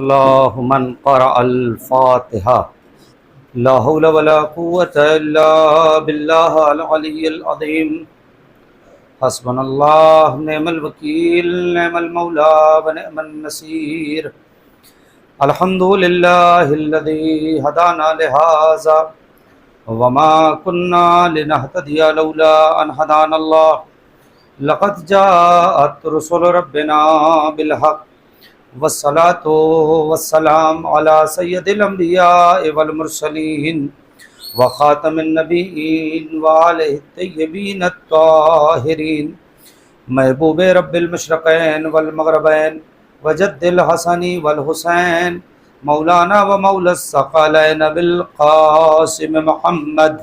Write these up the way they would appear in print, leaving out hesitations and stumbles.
اللہ من قرأ الفاتحہ لا حول ولا قوة الا باللہ العلی العظیم حسبنا اللہ نعم الوکیل نعم المولا ونعم النصیر الحمد للہ الذی ہدانا لہذا وما كنا لنهتدي لولا ان هدانا الله لقد جاءت رسل ربنا بالحق والصلاة والسلام على سید الانبیاء والمرسلین وخاتم النبیین وآلہ الطیبین الطاہرین محبوب رب المشرقین والمغربین وجد الحسن والحسین مولانا و مولا الثقلین بالقاسم محمد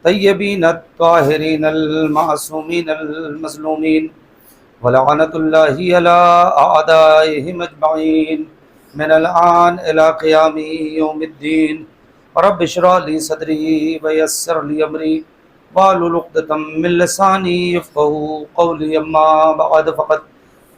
طیبین الطاہرین المعصومین المظلومین ولعنت اللہ علی اعدائہم اجمعین من الآن الی قیام یوم الدین رب اشرح لی صدری ویسر لی امری واحلل عقدۃ من لسانی یفقہوا قولی اما بعد فقد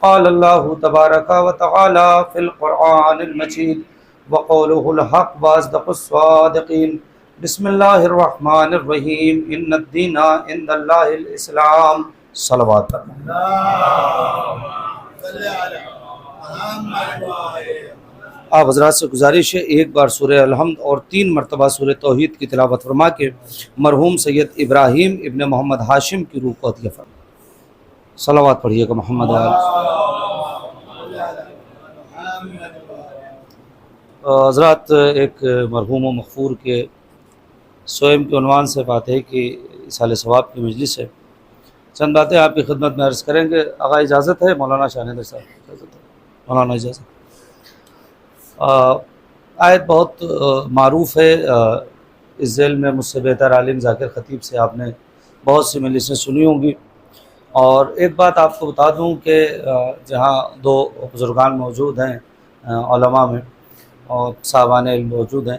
قال اللہ تبارک و تعالی فی القرآن المجید وقولہ الحق واصدق الصادقین بسم اللہ الرحمن الرحیم ان الدین عند اللہ الاسلام صلوات آپ حضرات سے گزارش ہے ایک بار سورہ الحمد اور 3 مرتبہ سورہ توحید کی تلاوت فرما کے مرحوم سید ابراہیم ابن محمد ہاشم کی روح کو عطیہ فرمائیں۔ صلوات پڑھیے گا محمد حضرات ایک مرحوم و مغفور کے سوئم کے عنوان سے فاتحہ کی اصحال ثواب کی مجلس ہے، چند باتیں آپ کی خدمت میں عرض کریں گے۔ آغا اجازت ہے؟ مولانا شاہ نادر صاحب اجازت ہے؟ مولانا اجازت۔ آیت بہت معروف ہے، اس ذیل میں مجھ سے بہتر عالم ذاکر خطیب سے آپ نے بہت سی مجلسیں سنی ہوں گی، اور ایک بات آپ کو بتا دوں کہ جہاں 2 بزرگان موجود ہیں علماء میں اور صاحبان علم موجود ہیں،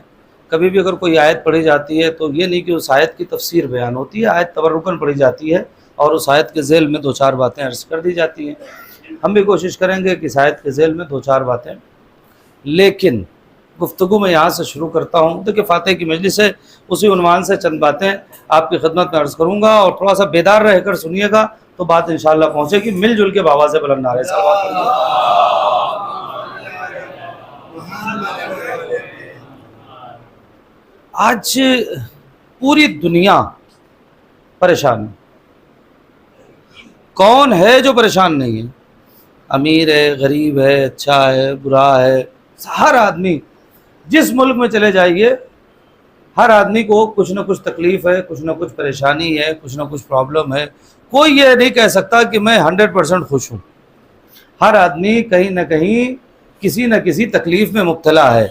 کبھی بھی اگر کوئی آیت پڑھی جاتی ہے تو یہ نہیں کہ اس آیت کی تفسیر بیان ہوتی ہے، آیت تبرکاً پڑھی جاتی ہے اور اس آیت کے ذیل میں 2-4 باتیں عرض کر دی جاتی ہیں۔ ہم بھی کوشش کریں گے کہ اس آیت کے ذیل میں 2-4 باتیں، لیکن گفتگو میں یہاں سے شروع کرتا ہوں۔ دیکھیں فاتح کی مجلس ہے، اسی عنوان سے چند باتیں آپ کی خدمت میں عرض کروں گا، اور تھوڑا سا بیدار رہ کر سنیے گا تو بات انشاءاللہ پہنچے گی۔ مل جل کے بابا سے بلند نعرہ صلوات پڑھیے۔ آج پوری دنیا پریشان ہے، کون ہے جو پریشان نہیں ہے؟ امیر ہے، غریب ہے، اچھا ہے، برا ہے، ہر آدمی جس ملک میں چلے جائیے ہر آدمی کو کچھ نہ کچھ تکلیف ہے، کچھ نہ کچھ پریشانی ہے، کچھ نہ کچھ پرابلم ہے۔ کوئی یہ نہیں کہہ سکتا کہ میں 100% خوش ہوں۔ ہر آدمی کہیں نہ کہیں کسی نہ کسی تکلیف میں مبتلا ہے،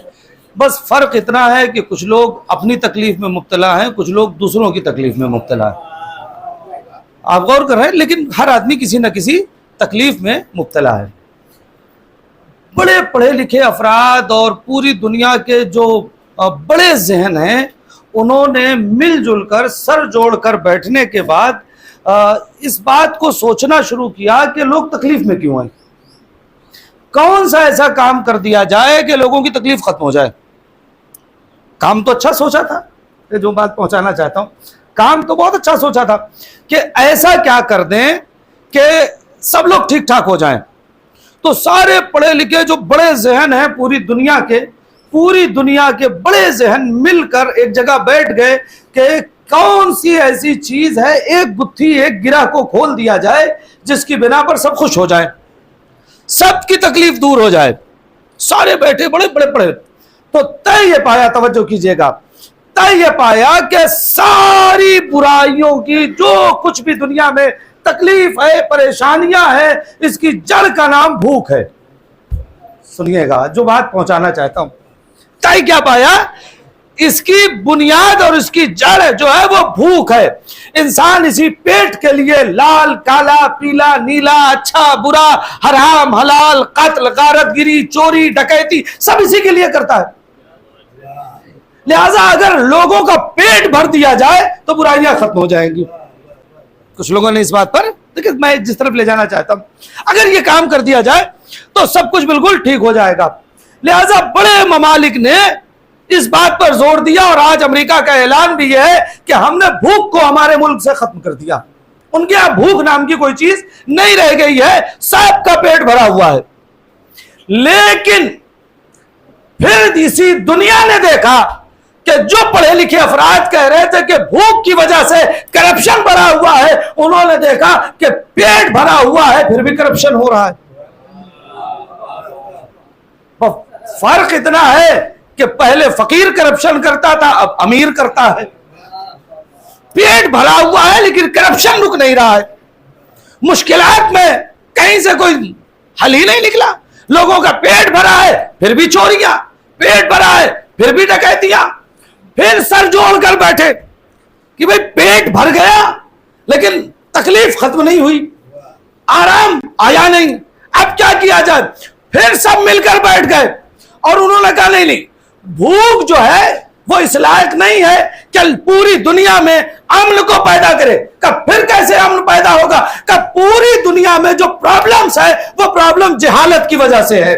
بس فرق اتنا ہے کہ کچھ لوگ اپنی تکلیف میں مبتلا ہیں، کچھ لوگ دوسروں کی تکلیف میں مبتلا ہیں۔ آپ غور کر رہے ہیں، لیکن ہر آدمی کسی نہ کسی تکلیف میں مبتلا ہے۔ بڑے پڑھے لکھے افراد اور پوری دنیا کے جو بڑے ذہن ہیں، انہوں نے مل جل کر سر جوڑ کر بیٹھنے کے بعد اس بات کو سوچنا شروع کیا کہ لوگ تکلیف میں کیوں ہیں، کون سا ایسا کام کر دیا جائے کہ لوگوں کی تکلیف ختم ہو جائے۔ کام تو اچھا سوچا تھا، یہ جو بات پہنچانا چاہتا ہوں، کام تو بہت اچھا سوچا تھا کہ ایسا کیا کر دیں کہ سب لوگ ٹھیک ٹھاک ہو جائیں۔ تو سارے پڑھے لکھے جو بڑے ذہن ہیں پوری دنیا کے بڑے ذہن مل کر ایک جگہ بیٹھ گئے کہ کون سی ایسی چیز ہے، ایک گتھی ایک گرہ کو کھول دیا جائے جس کی بنا پر سب خوش ہو جائیں، سب کی تکلیف دور ہو جائے۔ سارے بیٹھے بڑے بڑے پڑھے، تو طے یہ پایا، توجہ کیجئے گا، طے یہ پایا کہ ساری برائیوں کی جو کچھ بھی دنیا میں تکلیف ہے، پریشانیاں ہیں، اس کی جڑ کا نام بھوک ہے۔ سنیے گا جو بات پہنچانا چاہتا ہوں، طے کیا پایا؟ اس کی بنیاد اور اس کی جڑ جو ہے وہ بھوک ہے۔ انسان اسی پیٹ کے لیے لال کالا پیلا نیلا اچھا برا حرام حلال قتل غارت گری چوری ڈکیتی سب اسی کے لیے کرتا ہے۔ لہذا اگر لوگوں کا پیٹ بھر دیا جائے تو برائیاں ختم ہو جائیں گی۔ کچھ لوگوں نے اس بات پر، لیکن میں جس طرف لے جانا چاہتا ہوں، اگر یہ کام کر دیا جائے تو سب کچھ بالکل ٹھیک ہو جائے گا۔ لہذا بڑے ممالک نے اس بات پر زور دیا، اور آج امریکہ کا اعلان بھی یہ ہے کہ ہم نے بھوک کو ہمارے ملک سے ختم کر دیا۔ ان کے یہاں بھوک نام کی کوئی چیز نہیں رہ گئی ہے، سب کا پیٹ بھرا ہوا ہے۔ لیکن پھر اسی دنیا نے دیکھا کہ جو پڑھے لکھے افراد کہہ رہے تھے کہ بھوک کی وجہ سے کرپشن بھرا ہوا ہے، انہوں نے دیکھا کہ پیٹ بھرا ہوا ہے پھر بھی کرپشن ہو رہا ہے۔ فرق اتنا ہے کہ پہلے فقیر کرپشن کرتا تھا، اب امیر کرتا ہے۔ پیٹ بھرا ہوا ہے لیکن کرپشن رک نہیں رہا ہے۔ مشکلات میں کہیں سے کوئی حل ہی نہیں نکلا۔ لوگوں کا پیٹ بھرا ہے پھر بھی چوریاں، پیٹ بھرا ہے پھر بھی ڈکیتیاں، پھر سر جوڑ کر بیٹھے کہ بھئی پیٹ بھر گیا لیکن تکلیف ختم نہیں ہوئی، آرام آیا نہیں، اب کیا کیا جائے؟ پھر سب مل کر بیٹھ گئے اور انہوں نے کہا نہیں، بھوک جو ہے وہ اس لائق نہیں ہے کہ پوری دنیا میں امن کو پیدا کرے۔ کہ پھر کیسے امن پیدا ہوگا؟ کہ پوری دنیا میں جو پرابلمز ہے وہ پرابلم جہالت کی وجہ سے ہے۔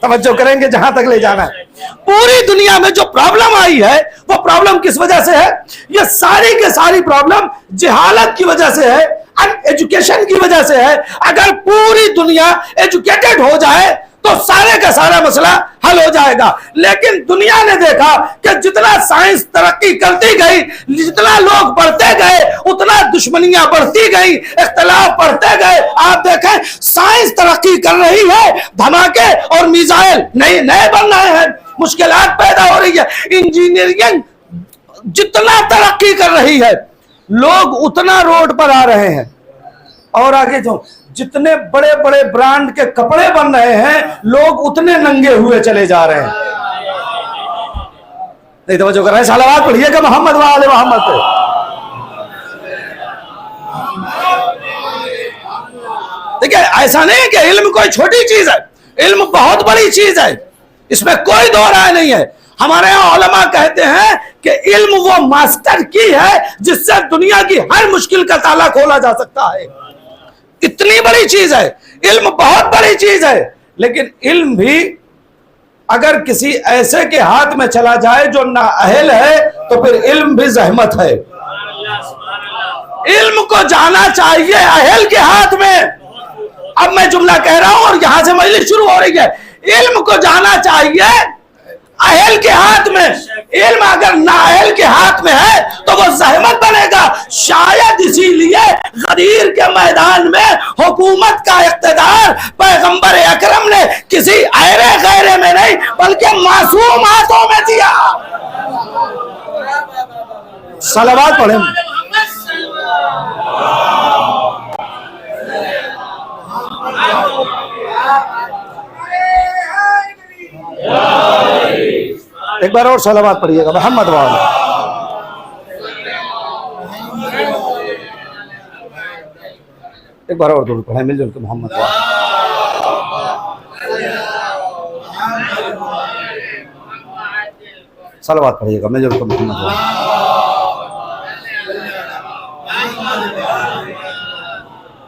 توجہ کریں گے جہاں تک لے جانا ہے۔ پوری دنیا میں جو پرابلم آئی ہے وہ پرابلم کس وجہ سے ہے؟ یہ ساری کے ساری پرابلم جہالت کی وجہ سے ہے، ان ایجوکیشن کی وجہ سے ہے۔ اگر پوری دنیا ایجوکیٹڈ ہو جائے تو سارے کا سارا مسئلہ حل ہو جائے گا۔ لیکن دنیا نے دیکھا کہ جتنا سائنس ترقی کرتی گئی، جتنا لوگ بڑھتے گئے، اتنا دشمنیاں بڑھتی گئی، اختلاف بڑھتے گئے۔ آپ دیکھیں سائنس ترقی کر رہی ہے، دھماکے اور میزائل نئے بن رہے ہیں، مشکلات پیدا ہو رہی ہے۔ انجینئرنگ جتنا ترقی کر رہی ہے، لوگ اتنا روڈ پر آ رہے ہیں۔ اور آگے جو جتنے بڑے بڑے برانڈ کے کپڑے بن رہے ہیں، لوگ اتنے ننگے ہوئے چلے جا رہے ہیں۔ نہیں توجہ کر رہے ہیں؟ صلوات پڑھیے گا محمد وآل محمد پہ۔ دیکھیں ایسا نہیں کہ علم کوئی چھوٹی چیز ہے، علم بہت بڑی چیز ہے، اس میں کوئی دو رائے نہیں ہے۔ ہمارے یہاں علماء کہتے ہیں کہ علم وہ ماسٹر کی ہے جس سے دنیا کی ہر مشکل کا تالا کھولا جا سکتا ہے۔ اتنی بڑی چیز ہے، علم بہت بڑی چیز ہے، لیکن علم بھی اگر کسی ایسے کے ہاتھ میں چلا جائے جو نااہل ہے تو پھر علم بھی زحمت ہے۔ علم کو جانا چاہیے اہل کے ہاتھ میں۔ اب میں جملہ کہہ رہا ہوں اور یہاں سے مجلس شروع ہو رہی ہے۔ علم کو جانا چاہیے اہل کے ہاتھ میں۔ علم اگر نااہل کے ہاتھ میں ہے تو وہ زحمت بنے گا۔ شاید اسی لیے غدیر کے میدان میں حکومت کا اقتدار پیغمبر اکرم نے کسی ایرے غیرے میں نہیں بلکہ معصوم ہاتھوں میں دیا۔ صلوات پڑھیں۔ ایک بار اور صلوات پڑھیے گا محمد وآل۔ ایک بار اور درود پڑھیں مل جل کے محمد وآل۔ صلوات پڑھیے گا مل جل کے محمد وآل۔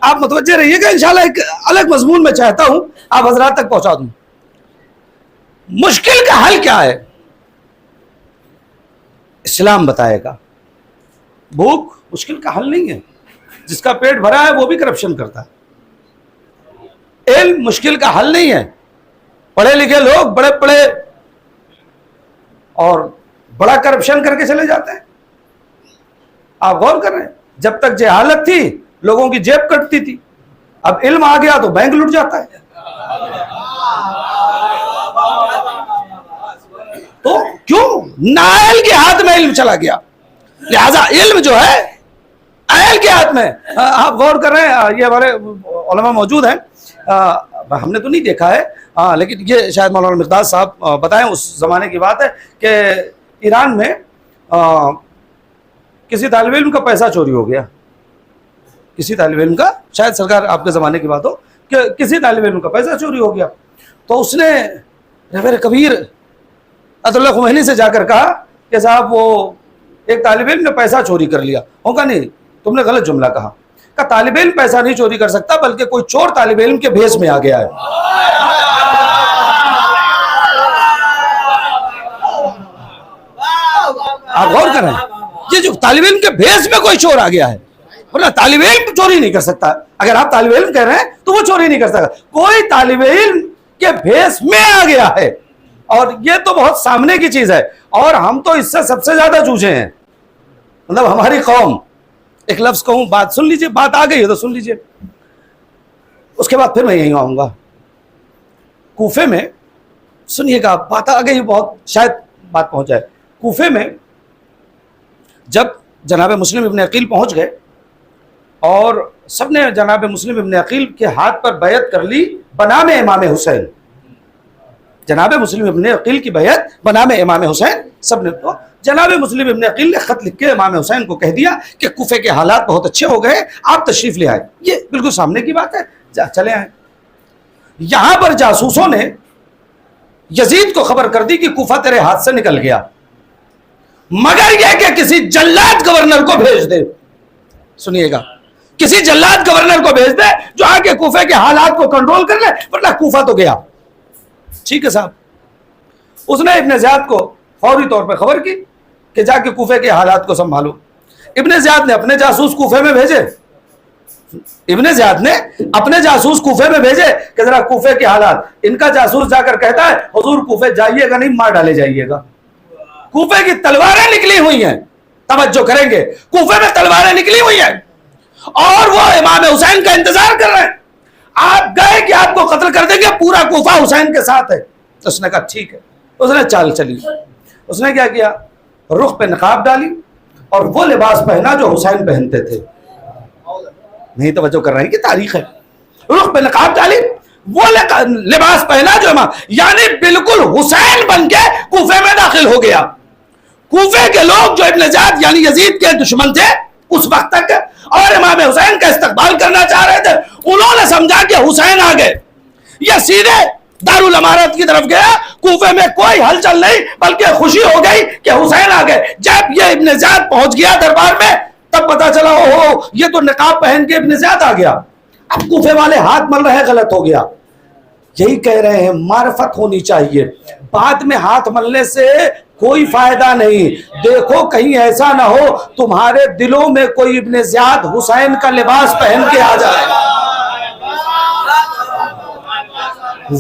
آپ متوجہ رہیے گا، انشاءاللہ ایک الگ مضمون میں چاہتا ہوں آپ حضرات تک پہنچا دوں۔ مشکل کا حل کیا ہے؟ اسلام بتائے گا۔ بھوک مشکل کا حل نہیں ہے، جس کا پیٹ بھرا ہے وہ بھی کرپشن کرتا ہے۔ علم مشکل کا حل نہیں ہے، پڑھے لکھے لوگ بڑے پڑھے اور بڑا کرپشن کر کے چلے جاتے ہیں۔ آپ غور کر رہے ہیں، جب تک جہالت تھی لوگوں کی جیب کٹتی تھی، اب علم آ گیا تو بینک لٹ جاتا ہے۔ تو کیوں؟ نااہل کے ہاتھ میں علم چلا گیا۔ لہذا علم جو ہے اہل کے ہاتھ میں۔ آپ غور کر رہے ہیں، یہ ہمارے علماء موجود ہیں، ہم نے تو نہیں دیکھا ہے لیکن یہ شاید مولانا مرداد صاحب بتائیں، اس زمانے کی بات ہے کہ ایران میں کسی طالب علم کا پیسہ چوری ہو گیا۔ کسی طالب علم کا، شاید سرکار آپ کے زمانے کی بات ہو کہ کسی طالب علم کا پیسہ چوری ہو گیا، تو اس نے رہبر کبیر عطا اللہ خمینی سے جا کر کہا کہ صاحب وہ ایک طالب علم نے پیسہ چوری کر لیا۔ وہ کہا نہیں، تم نے غلط جملہ کہا. طالب علم پیسہ نہیں چوری کر سکتا بلکہ کوئی چور طالب علم کے بھیس میں آ گیا ہے. آپ غور کریں, یہ جو طالب علم کے بھیس میں کوئی چور آ گیا ہے, ورنہ طالب علم چوری نہیں کر سکتا. اگر آپ طالب علم کہہ رہے ہیں تو وہ چوری نہیں کر سکتا. کوئی طالب علم کے بھیس میں آ گیا ہے, اور یہ تو بہت سامنے کی چیز ہے, اور ہم تو اس سے سب سے زیادہ جوجھے ہیں. مطلب ہماری قوم, ایک لفظ کہوں, بات سن لیجئے, بات آ گئی ہے تو سن لیجئے, اس کے بعد پھر میں یہیں آؤں گا. کوفے میں سنیے گا, بات آ گئی, بہت شاید بات پہنچ جائے. کوفے میں جب جناب مسلم ابن عقیل پہنچ گئے اور سب نے جناب مسلم ابن عقیل کے ہاتھ پر بیعت کر لی بنام امام حسین, جناب مسلم ابن عقیل کی بیعت بنام امام حسین سب نے, تو جناب مسلم ابن عقیل نے خط لکھ کے امام حسین کو کہہ دیا کہ کوفے کے حالات بہت اچھے ہو گئے, آپ تشریف لے آئے. یہ بالکل سامنے کی بات ہے, چلے آئے. یہاں پر جاسوسوں نے یزید کو خبر کر دی کہ کوفہ تیرے ہاتھ سے نکل گیا, مگر یہ کہ کسی جلاد گورنر کو بھیج دے. سنیے گا, کسی جلاد گورنر کو بھیج دے جو آ کے کوفے کے حالات کو کنٹرول کر لے, ورنہ کوفہ تو گیا. ٹھیک ہے صاحب. اس نے ابن زیاد کو فوری طور پہ خبر کی کہ جا کے کوفے کے حالات کو سنبھالو. ابن زیاد نے اپنے جاسوس کوفے میں بھیجے, ابن زیاد نے اپنے جاسوس کوفے میں بھیجے کہ ذرا کوفے کے حالات. ان کا جاسوس جا کر کہتا ہے حضور کوفے جائیے گا نہیں, مار ڈالے جائیے گا. کوفے کی تلواریں نکلی ہوئی ہیں, توجہ کریں گے, کوفے میں تلواریں نکلی ہوئی ہیں اور وہ امام حسین کا انتظار کر رہے ہیں. آپ گئے کہ آپ کو قتل کر دیں گے, پورا کوفہ حسین کے ساتھ ہے. تو اس نے کہا ٹھیک ہے. اس نے چال چلی. اس نے کیا کیا, رخ پہ نقاب ڈالی اور وہ لباس پہنا جو حسین پہنتے تھے. نہیں توجہ کر رہے ہیں کہ تاریخ ہے. رخ پہ نقاب ڈالی, وہ لباس پہنا جو امام, یعنی بالکل حسین بن کے کوفے میں داخل ہو گیا. کوفے کے لوگ جو ابن زیاد یعنی یزید کے دشمن تھے اس وقت تک اور امام حسین کا استقبال کرنا چاہ رہے تھے, انہوں نے سمجھا کہ حسین آ گئے. یہ سیدھے دارالامارت کی طرف گیا. کوفے میں کوئی ہلچل نہیں بلکہ خوشی ہو گئی کہ حسین آ گئے. جب یہ ابن زیاد پہنچ گیا دربار میں تب پتا چلا اوہ یہ تو نقاب پہن کے ابن زیاد آ گیا. اب کوفے والے ہاتھ مل رہے, غلط ہو گیا. یہی کہہ رہے ہیں معرفت ہونی چاہیے, بعد میں ہاتھ ملنے سے کوئی فائدہ نہیں. دیکھو کہیں ایسا نہ ہو تمہارے دلوں میں کوئی ابن زیاد حسین کا لباس پہن کے آ جائے.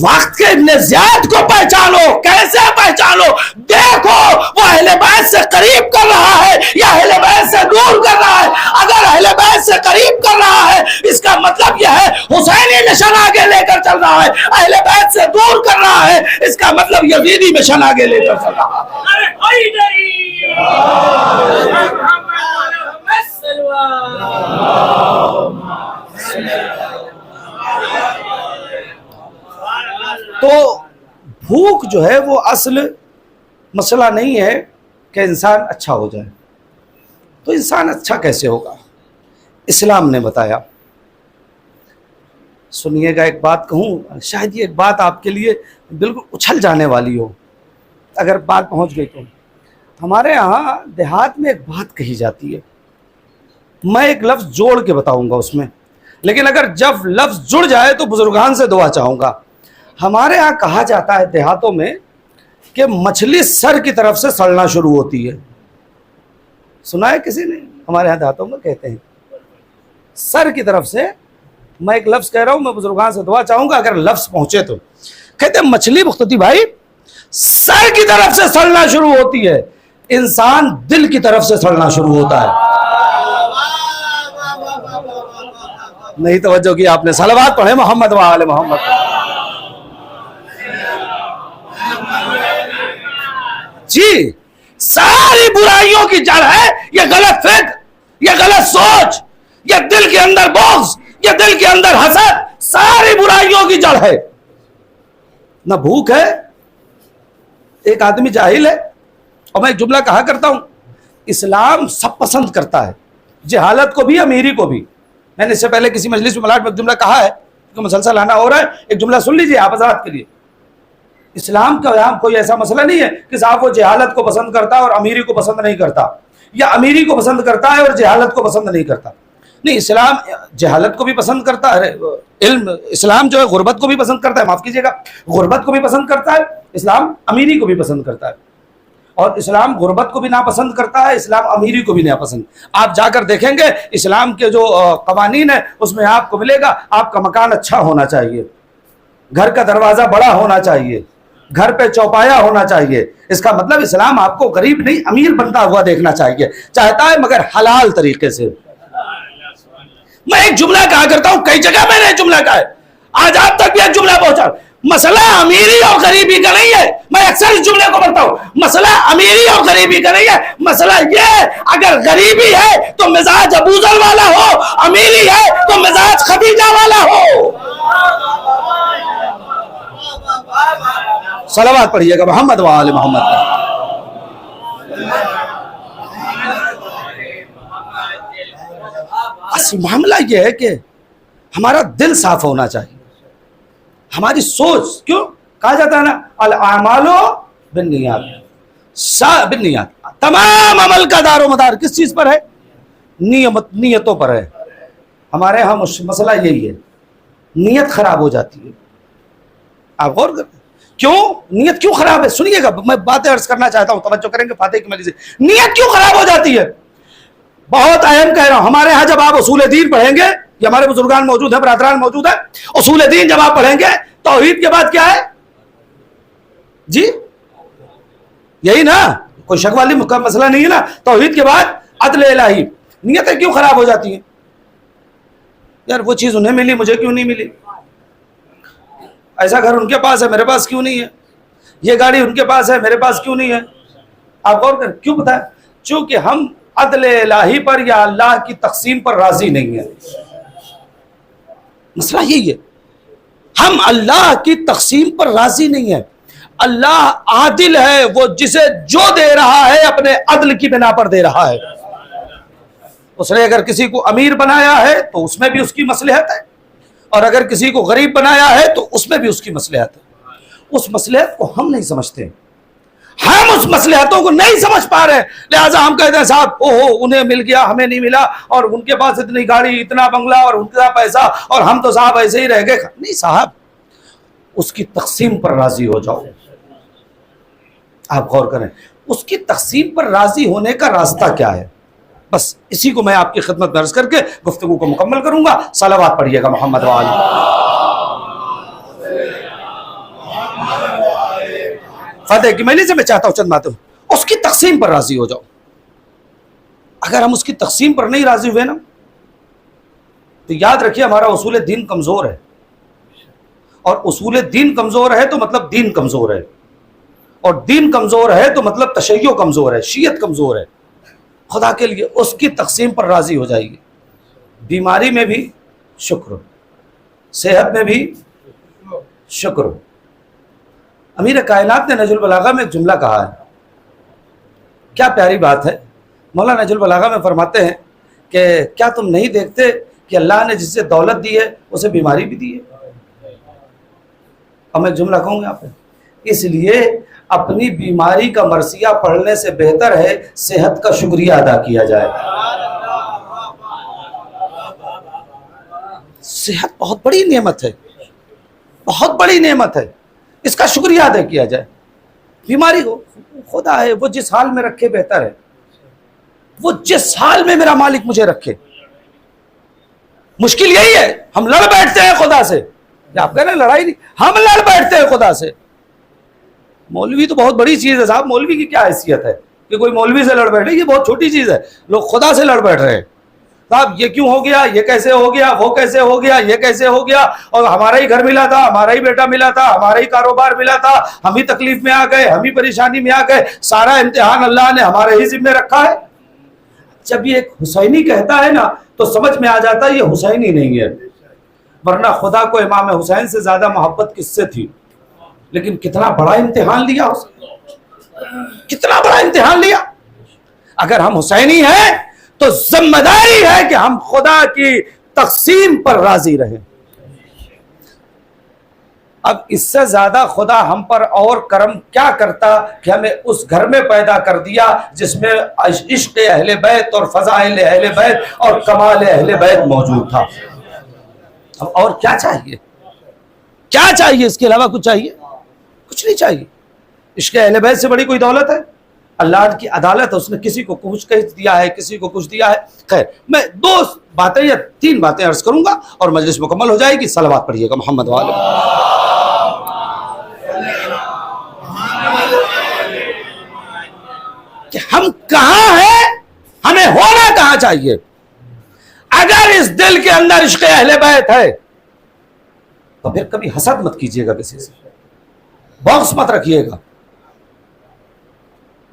وقت کے ابن زیاد کو پہچانو. کیسے پہچانو؟ دیکھو وہ اہل بیت سے قریب کر رہا ہے یا اہل بیت سے دور کر رہا ہے. اگر اہل بیت سے قریب کر رہا ہے اس کا مطلب یہ ہے حسینی مشن آگے لے کر چل رہا ہے. اہل بیت سے دور کر رہا ہے اس کا مطلب یزیدی مشن آگے لے کر چل رہا ہے. تو بھوک جو ہے وہ اصل مسئلہ نہیں ہے کہ انسان اچھا ہو جائے. تو انسان اچھا کیسے ہوگا؟ اسلام نے بتایا. سنیے گا, ایک بات کہوں, شاید یہ ایک بات آپ کے لیے بالکل اچھل جانے والی ہو, اگر بات پہنچ گئی تو. ہمارے ہاں دیہات میں ایک بات کہی جاتی ہے, میں ایک لفظ جوڑ کے بتاؤں گا اس میں, لیکن اگر جب لفظ جڑ جائے تو بزرگان سے دعا چاہوں گا. ہمارے ہاں کہا جاتا ہے دیہاتوں میں کہ مچھلی سر کی طرف سے سڑنا شروع ہوتی ہے. سنا ہے کسی نے؟ ہمارے ہاں دیہاتوں میں کہتے ہیں سر کی طرف سے. میں ایک لفظ کہہ رہا ہوں, میں بزرگان سے دعا چاہوں گا اگر لفظ پہنچے تو. کہتے ہیں مچھلی مختتی بھائی سر کی طرف سے سڑنا شروع ہوتی ہے, انسان دل کی طرف سے سڑنا شروع ہوتا ہے. نہیں توجہ کی آپ نے؟ صلوات پڑھے محمد و آل محمد. جی, ساری برائیوں کی جڑ ہے یہ غلط فکر, یہ غلط سوچ, یہ دل کے اندر بغض, یہ دل کے اندر حسد, ساری برائیوں کی جڑ ہے. نہ بھوک ہے, ایک آدمی جاہل ہے. اور میں ایک جملہ کہا کرتا ہوں, اسلام سب پسند کرتا ہے, جہالت کو بھی امیری کو بھی. میں نے اس سے پہلے کسی مجلس میں ملاٹ میں ایک جملہ کہا ہے, کیونکہ مسلسل آنا ہو رہا ہے, ایک جملہ سن لیجیے آپ حضرات کے لیے. اسلام کا یہاں کوئی ایسا مسئلہ نہیں ہے کہ صاحب وہ جہالت کو پسند کرتا اور امیری کو پسند نہیں کرتا. یا امیری کو پسند کرتا ہے اور جہالت کو پسند نہیں کرتا. نہیں، اسلام جہالت کو بھی پسند کرتا ہے. علم اسلام جو ہے غربت کو بھی پسند کرتا ہے، معاف کیجیے گا، غربت کو بھی پسند کرتا ہے. اسلام امیری کو بھی پسند کرتا ہے، اور اسلام غربت کو بھی ناپسند کرتا ہے، اسلام امیری کو بھی ناپسند. آپ جا کر دیکھیں گے اسلام کے جو قوانین ہیں اس میں آپ کو ملے گا آپ کا مکان اچھا ہونا چاہیے، گھر کا دروازہ بڑا ہونا چاہیے، گھر پہ چوپایا ہونا چاہیے. اس کا مطلب اسلام آپ کو غریب نہیں امیر بنتا ہوا دیکھنا چاہیے، چاہتا ہے مگر حلال طریقے سے. میں ایک جملہ کہا کرتا ہوں، کئی جگہ میں نے جملہ کہا ہے، آج آپ تک بھی ایک جملہ پہنچا. مسئلہ امیری اور غریبی کا نہیں ہے. میں اکثر اس جملے کو پڑھتا ہوں، مسئلہ امیری اور غریبی کا نہیں ہے. مسئلہ یہ ہے اگر غریبی ہے تو مزاج ابو ذر والا ہو، امیری ہے تو مزاج خدیجہ والا ہو. صلوات پڑھیے گا محمد و آل محمد. اصل معاملہ یہ ہے کہ ہمارا دل صاف ہونا چاہیے، ہماری سوچ. کیوں کہا جاتا ہے نا الاعمال بالنیات، تمام عمل کا دار و مدار کس چیز پر ہے؟ نیتوں پر ہے. ہمارے ہاں مسئلہ یہی ہے، نیت خراب ہو جاتی ہے. آپ غور کریں کیوں نیت کیوں خراب ہے؟ سنیے گا، میں باتیں عرض کرنا چاہتا ہوں، توجہ کریں گے فاتح کی مجلس سے. نیت کیوں خراب ہو جاتی ہے؟ بہت اہم کہہ رہا ہوں. ہمارے ہاں جب آپ اصول دین پڑھیں گے، یہ ہمارے بزرگان موجود ہیں، برادران موجود ہیں، اصول دین جب آپ پڑھیں گے توحید کے بعد کیا ہے جی؟ یہی نا، کوئی شک والی مسئلہ نہیں ہے نا. توحید کے بعد عدل الہی. نیتیں کیوں خراب ہو جاتی ہیں؟ یار وہ چیز انہیں ملی مجھے کیوں نہیں ملی، ایسا گھر ان کے پاس ہے میرے پاس کیوں نہیں ہے، یہ گاڑی ان کے پاس ہے میرے پاس کیوں نہیں ہے. آپ غور کریں کیوں بتائیں؟ چونکہ ہم عدل الہی پر یا اللہ کی تقسیم پر راضی نہیں ہیں. مسئلہ یہی ہے، ہم اللہ کی تقسیم پر راضی نہیں ہیں. اللہ عادل ہے، وہ جسے جو دے رہا ہے اپنے عدل کی بنا پر دے رہا ہے. اس نے اگر کسی کو امیر بنایا ہے تو اس میں بھی اس کی مصلحت ہے، اور اگر کسی کو غریب بنایا ہے تو اس میں بھی اس کی مصلحت ہے. اس مصلحت کو ہم نہیں سمجھتے، ہم اس مصلحتوں کو نہیں سمجھ پا رہے، لہٰذا ہم کہتے ہیں صاحب انہیں مل گیا ہمیں نہیں ملا، اور ان کے پاس اتنی گاڑی اتنا بنگلہ اور ان کا پیسہ اور ہم تو صاحب ایسے ہی رہ گئے. نہیں صاحب، اس کی تقسیم پر راضی ہو جاؤ. آپ غور کریں اس کی تقسیم پر راضی ہونے کا راستہ کیا ہے. بس اسی کو میں آپ کی خدمت میں عرض کر کے گفتگو کو مکمل کروں گا. صلوات پڑھیے گا محمد و آل. فاتح کی مجلس سے میں چاہتا ہوں چند باتیں، اس کی تقسیم پر راضی ہو جاؤ. اگر ہم اس کی تقسیم پر نہیں راضی ہوئے نا تو یاد رکھیے ہمارا اصول دین کمزور ہے، اور اصول دین کمزور ہے تو مطلب دین کمزور ہے، اور دین کمزور ہے تو مطلب تشیع کمزور ہے، شیعت کمزور ہے. خدا کے لیے اس کی تقسیم پر راضی ہو جائیے. بیماری میں بھی شکر، صحت میں بھی شکر. امیر کائنات نے نہج البلاغہ میں ایک جملہ کہا ہے، کیا پیاری بات ہے. مولانا نہج البلاغہ میں فرماتے ہیں کہ کیا تم نہیں دیکھتے کہ اللہ نے جسے دولت دی ہے اسے بیماری بھی دی ہے. اب میں ایک جملہ کہوں گا آپ کو، اس لیے اپنی بیماری کا مرثیہ پڑھنے سے بہتر ہے صحت کا شکریہ ادا کیا جائے. صحت بہت بڑی نعمت ہے، بہت بڑی نعمت ہے، اس کا شکریہ ادا کیا جائے. بیماری کو خدا ہے، وہ جس حال میں رکھے بہتر ہے، وہ جس حال میں میرا مالک مجھے رکھے. مشکل یہی ہے ہم لڑ بیٹھتے ہیں خدا سے. آپ کہہ رہے ہیں لڑائی نہیں، ہم لڑ بیٹھتے ہیں خدا سے. مولوی تو بہت بڑی چیز ہے صاحب، مولوی کی کیا حیثیت ہے کہ کوئی مولوی سے لڑ بیٹھے، یہ بہت چھوٹی چیز ہے. لوگ خدا سے لڑ بیٹھ رہے ہیں صاحب، یہ کیوں ہو گیا، یہ کیسے ہو گیا، وہ کیسے ہو گیا، یہ کیسے ہو گیا، اور ہمارا ہی گھر ملا تھا، ہمارا ہی بیٹا ملا تھا، ہمارا ہی کاروبار ملا تھا، ہم ہی تکلیف میں آ گئے، ہم ہی پریشانی میں آ گئے. سارا امتحان اللہ نے ہمارے ہی ذمہ رکھا ہے. جب یہ ایک حسینی کہتا ہے نا تو سمجھ میں آ جاتا ہے یہ حسینی نہیں ہے، ورنہ خدا کو امام حسین سے زیادہ محبت کس سے تھی. لیکن کتنا بڑا امتحان لیا، کتنا بڑا امتحان لیا. اگر ہم حسینی ہیں تو ذمہ داری ہے کہ ہم خدا کی تقسیم پر راضی رہیں. اب اس سے زیادہ خدا ہم پر اور کرم کیا کرتا کہ ہمیں اس گھر میں پیدا کر دیا جس میں عشق اہل بیت اور فضائل اہل بیت اور کمال اہل بیت موجود تھا. اب اور کیا چاہیے؟ کیا چاہیے؟ اس کے علاوہ کچھ چاہیے؟ کچھ نہیں چاہیے. عشق اہل بیت سے بڑی کوئی دولت ہے؟ اللہ کی عدالت ہے، اس نے کسی کو کچھ دیا ہے، کسی کو کچھ دیا ہے. خیر، میں 2 باتیں یا 3 باتیں عرض کروں گا اور مجلس مکمل ہو جائے گی. صلوات پڑھیے گا محمد والے. کہ ہم کہاں ہیں، ہمیں ہونا کہاں چاہیے. اگر اس دل کے اندر عشق اہل بیت ہے تو پھر کبھی حسد مت کیجیے گا، کسی سے بغض مت رکھیے گا.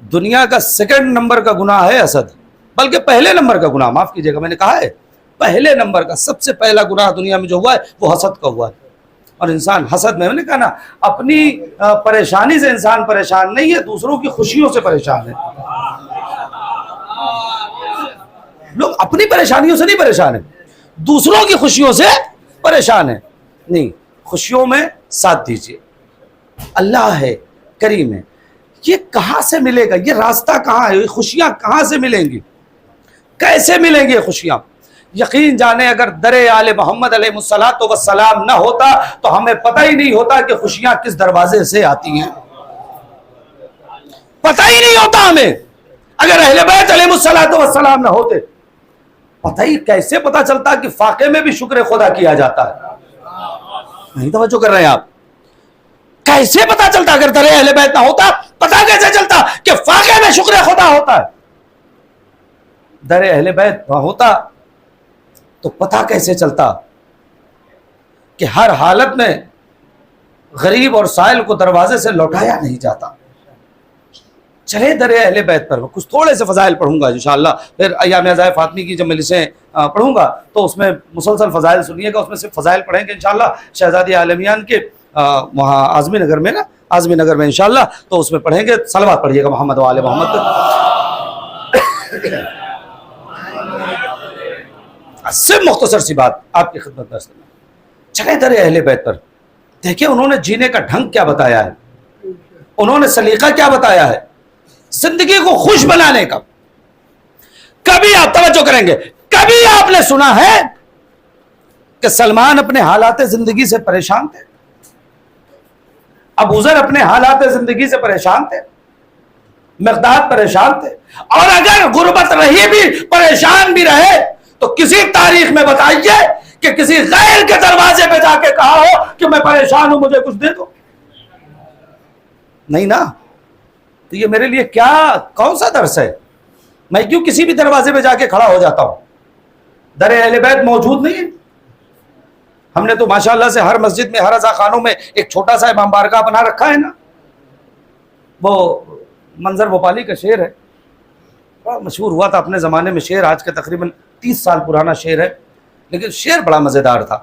دنیا کا 2nd نمبر کا گناہ ہے حسد، بلکہ پہلے نمبر کا گناہ، معاف کیجیے گا میں نے کہا ہے پہلے نمبر کا سب سے پہلا گناہ دنیا میں جو ہوا ہے وہ حسد کا ہوا ہے. اور انسان حسد میں نے کہا نا، اپنی پریشانی سے انسان پریشان نہیں ہے، دوسروں کی خوشیوں سے پریشان ہے. لوگ اپنی پریشانیوں سے نہیں پریشان ہیں، دوسروں کی خوشیوں سے پریشان ہیں. نہیں، خوشیوں میں ساتھ دیجیے. اللہ ہے، کریم ہے. یہ کہاں سے ملے گا؟ یہ راستہ کہاں ہے؟ یہ خوشیاں کہاں سے ملیں گی؟ کیسے ملیں گی خوشیاں؟ یقین جانے اگر در آل محمد علیہ السلام نہ ہوتا تو ہمیں پتہ ہی نہیں ہوتا کہ خوشیاں کس دروازے سے آتی ہیں. پتہ ہی نہیں ہوتا ہمیں. اگر اہل بیت علیہ السلام نہ ہوتے، پتہ ہی کیسے پتہ چلتا کہ فاقے میں بھی شکر خدا کیا جاتا ہے؟ نہیں توجہ کر رہے ہیں آپ؟ کیسے پتہ چلتا؟ اگر در اہل بیت نہ ہوتا پتہ کیسے چلتا کہ فاقے میں شکر خدا ہوتا ہے؟ در اہل بیت نہ ہوتا تو پتہ کیسے چلتا کہ ہر حالت میں غریب اور سائل کو دروازے سے لوٹایا نہیں جاتا؟ چلے در اہل بیت پر کچھ تھوڑے سے فضائل پڑھوں گا انشاءاللہ. پھر ایام عزائے فاطمی کی جب مجلسیں پڑھوں گا تو اس میں مسلسل فضائل سنیے گا. اس میں صرف فضائل پڑھیں گے انشاءاللہ شہزادی عالمیان کے وہاں اعظمی نگر میں نا، اعظمی نگر میں انشاءاللہ، تو اس میں پڑھیں گے. صلوات پڑھیے گا محمد و آل محمد. صرف مختصر سی بات آپ کی خدمت میں چلیں در اہل بیت پر. دیکھیں انہوں نے جینے کا ڈھنگ کیا بتایا ہے، انہوں نے سلیقہ کیا بتایا ہے زندگی کو خوش بنانے کا. کبھی آپ توجہ کریں گے، کبھی آپ نے سنا ہے کہ سلمان اپنے حالات زندگی سے پریشان تھے؟ ابو ذر اپنے حالات زندگی سے پریشان تھے؟ مقداد پریشان تھے؟ اور اگر غربت رہی بھی، پریشان بھی رہے، تو کسی تاریخ میں بتائیے کہ کسی غیر کے دروازے پہ جا کے کہا ہو کہ میں پریشان ہوں مجھے کچھ دے دو؟ نہیں نا. تو یہ میرے لیے کون سا درس ہے؟ میں کیوں کسی بھی دروازے پہ جا کے کھڑا ہو جاتا ہوں؟ در اہل بیت موجود نہیں ہے. ہم نے تو ماشاءاللہ سے ہر مسجد میں، ہر عزا خانوں میں ایک چھوٹا سا امام بارگاہ بنا رکھا ہے نا. وہ منظر بھوپالی کا شعر ہے، بڑا مشہور ہوا تھا اپنے زمانے میں. شعر آج کے تقریباً 30 سال پرانا شعر ہے، لیکن شعر بڑا مزیدار تھا.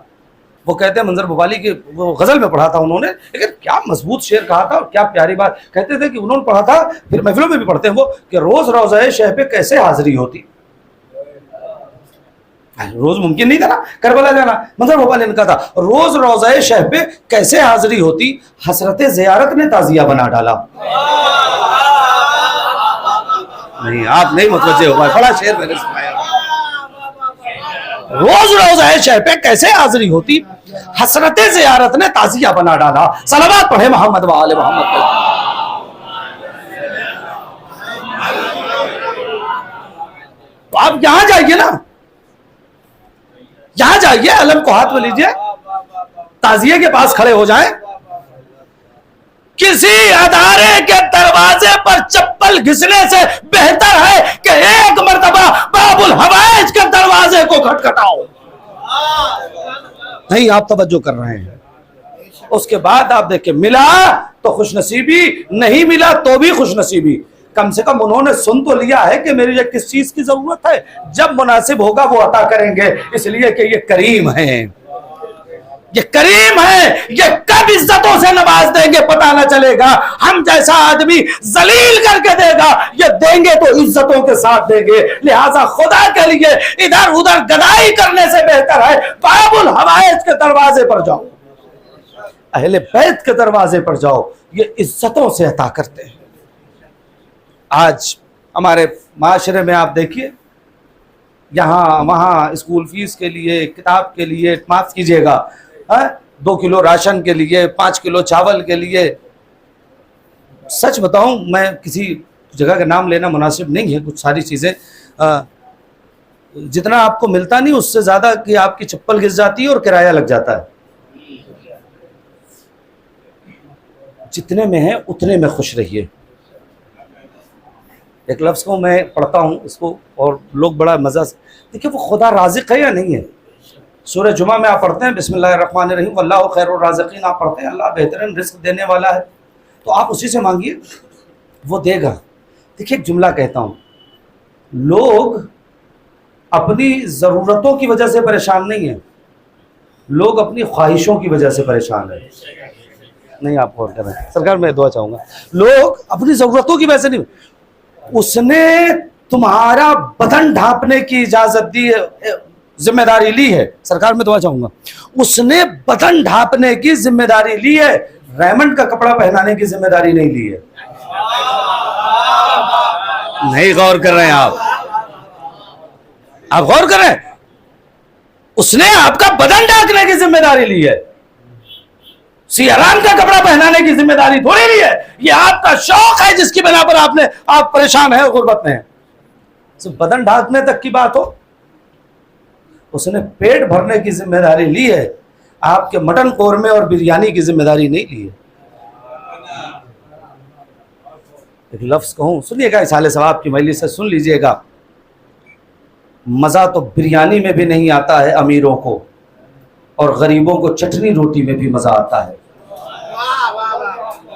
وہ کہتے ہیں منظر بھوپالی کی، وہ غزل میں پڑھا تھا انہوں نے، لیکن کیا مضبوط شعر کہا تھا اور کیا پیاری بات. کہتے تھے کہ انہوں نے پڑھا تھا، پھر محفلوں میں بھی پڑھتے ہیں وہ، کہ روز روضہ شہ پہ کیسے حاضری ہوتی. روز ممکن نہیں تھا نا کربلا جانا. منظر بھوپالی نے کہا تھا روز روضہ شہ پہ کیسے حاضری ہوتی، حسرت زیارت نے تعزیہ بنا ڈالا. نہیں آپ نہیں متوجہ ہو پائے، بڑا شعر میں نے سنایا. روز روضہ شہ پہ کیسے حاضری ہوتی، حسرت زیارت نے تعزیہ بنا ڈالا. صلوات پڑھے محمد و آل محمد. تو آپ یہاں جائیے نا، یہاں جائیے، علم کو ہاتھ میں لیجئے، تعزیے کے پاس کھڑے ہو جائیں. کسی ادارے کے دروازے پر چپل گھسنے سے بہتر ہے کہ ایک مرتبہ باب الحوائج کے دروازے کو کھٹکھٹاؤ. نہیں آپ توجہ کر رہے ہیں. اس کے بعد آپ دیکھیں، ملا تو خوش نصیبی، نہیں ملا تو بھی خوش نصیبی. کم سے کم انہوں نے سن تو لیا ہے کہ میری یہ کس چیز کی ضرورت ہے. جب مناسب ہوگا وہ عطا کریں گے، اس لیے کہ یہ کریم ہیں. یہ کریم ہے، یہ کب عزتوں سے نواز دیں گے پتہ نہ چلے گا. ہم جیسا آدمی ذلیل کر کے دے گا، یہ دیں گے تو عزتوں کے ساتھ دیں گے. لہٰذا خدا کے لیے ادھر ادھر گدائی کرنے سے بہتر ہے باب الحوائج کے دروازے پر جاؤ. اہل بیت کے دروازے پر جاؤ، یہ عزتوں سے عطا کرتے ہیں۔ آج ہمارے معاشرے میں آپ دیکھیے، یہاں وہاں اسکول فیس کے لیے، کتاب کے لیے، معاف کیجیے گا 2 کلو راشن کے لیے، 5 کلو چاول کے لیے، سچ بتاؤں میں کسی جگہ کا نام لینا مناسب نہیں ہے، کچھ ساری چیزیں جتنا آپ کو ملتا نہیں اس سے زیادہ کہ آپ کی چپل گھس جاتی ہے اور کرایہ لگ جاتا ہے۔ جتنے میں ہیں اتنے میں خوش رہیے۔ ایک لفظ کو میں پڑھتا ہوں اس کو، اور لوگ بڑا مزہ سے دیکھیں، وہ خدا رازق ہے یا نہیں ہے؟ سورہ جمعہ میں آپ پڑھتے ہیں بسم اللہ الرحمن الرحیم واللہ خیر الرازقین، آپ پڑھتے ہیں اللہ بہترین رزق دینے والا ہے، تو آپ اسی سے مانگیے، وہ دے گا۔ دیکھیے ایک جملہ کہتا ہوں، لوگ اپنی ضرورتوں کی وجہ سے پریشان نہیں ہیں، لوگ اپنی خواہشوں کی وجہ سے پریشان ہیں۔ نہیں آپ غور کر رہے ہیں، سرکار میں دعا چاہوں گا، لوگ اپنی ضرورتوں کی وجہ سے نہیں، اس نے تمہارا بدن ڈھانپنے کی اجازت دی ہے، ذمہ داری لی ہے، سرکار میں دعا چاہوں گا، اس نے بدن ڈھانپنے کی ذمہ داری لی ہے، ریمنڈ کا کپڑا پہنانے کی ذمہ داری نہیں لی ہے۔ نہیں غور کر رہے ہیں آپ غور کر رہے ہیں، اس نے آپ کا بدن ڈھانپنے کی ذمہ داری لی ہے، سیاحان کا کپڑا پہنانے کی ذمہ داری تھوڑی لی ہے۔ یہ آپ کا شوق ہے جس کی بنا پر آپ پریشان ہیں، غربت میں ہیں، صرف بدن ڈھانپنے تک کی بات ہو، اس نے پیٹ بھرنے کی ذمہ داری لی ہے، آپ کے مٹن قورمے اور بریانی کی ذمہ داری نہیں لی ہے۔ ایک لفظ کہوں، سنیے گا، اصالہ ثواب کی مجلس سے سن لیجئے گا، مزہ تو بریانی میں بھی نہیں آتا ہے امیروں کو، اور غریبوں کو چٹنی روٹی میں بھی مزہ آتا ہے۔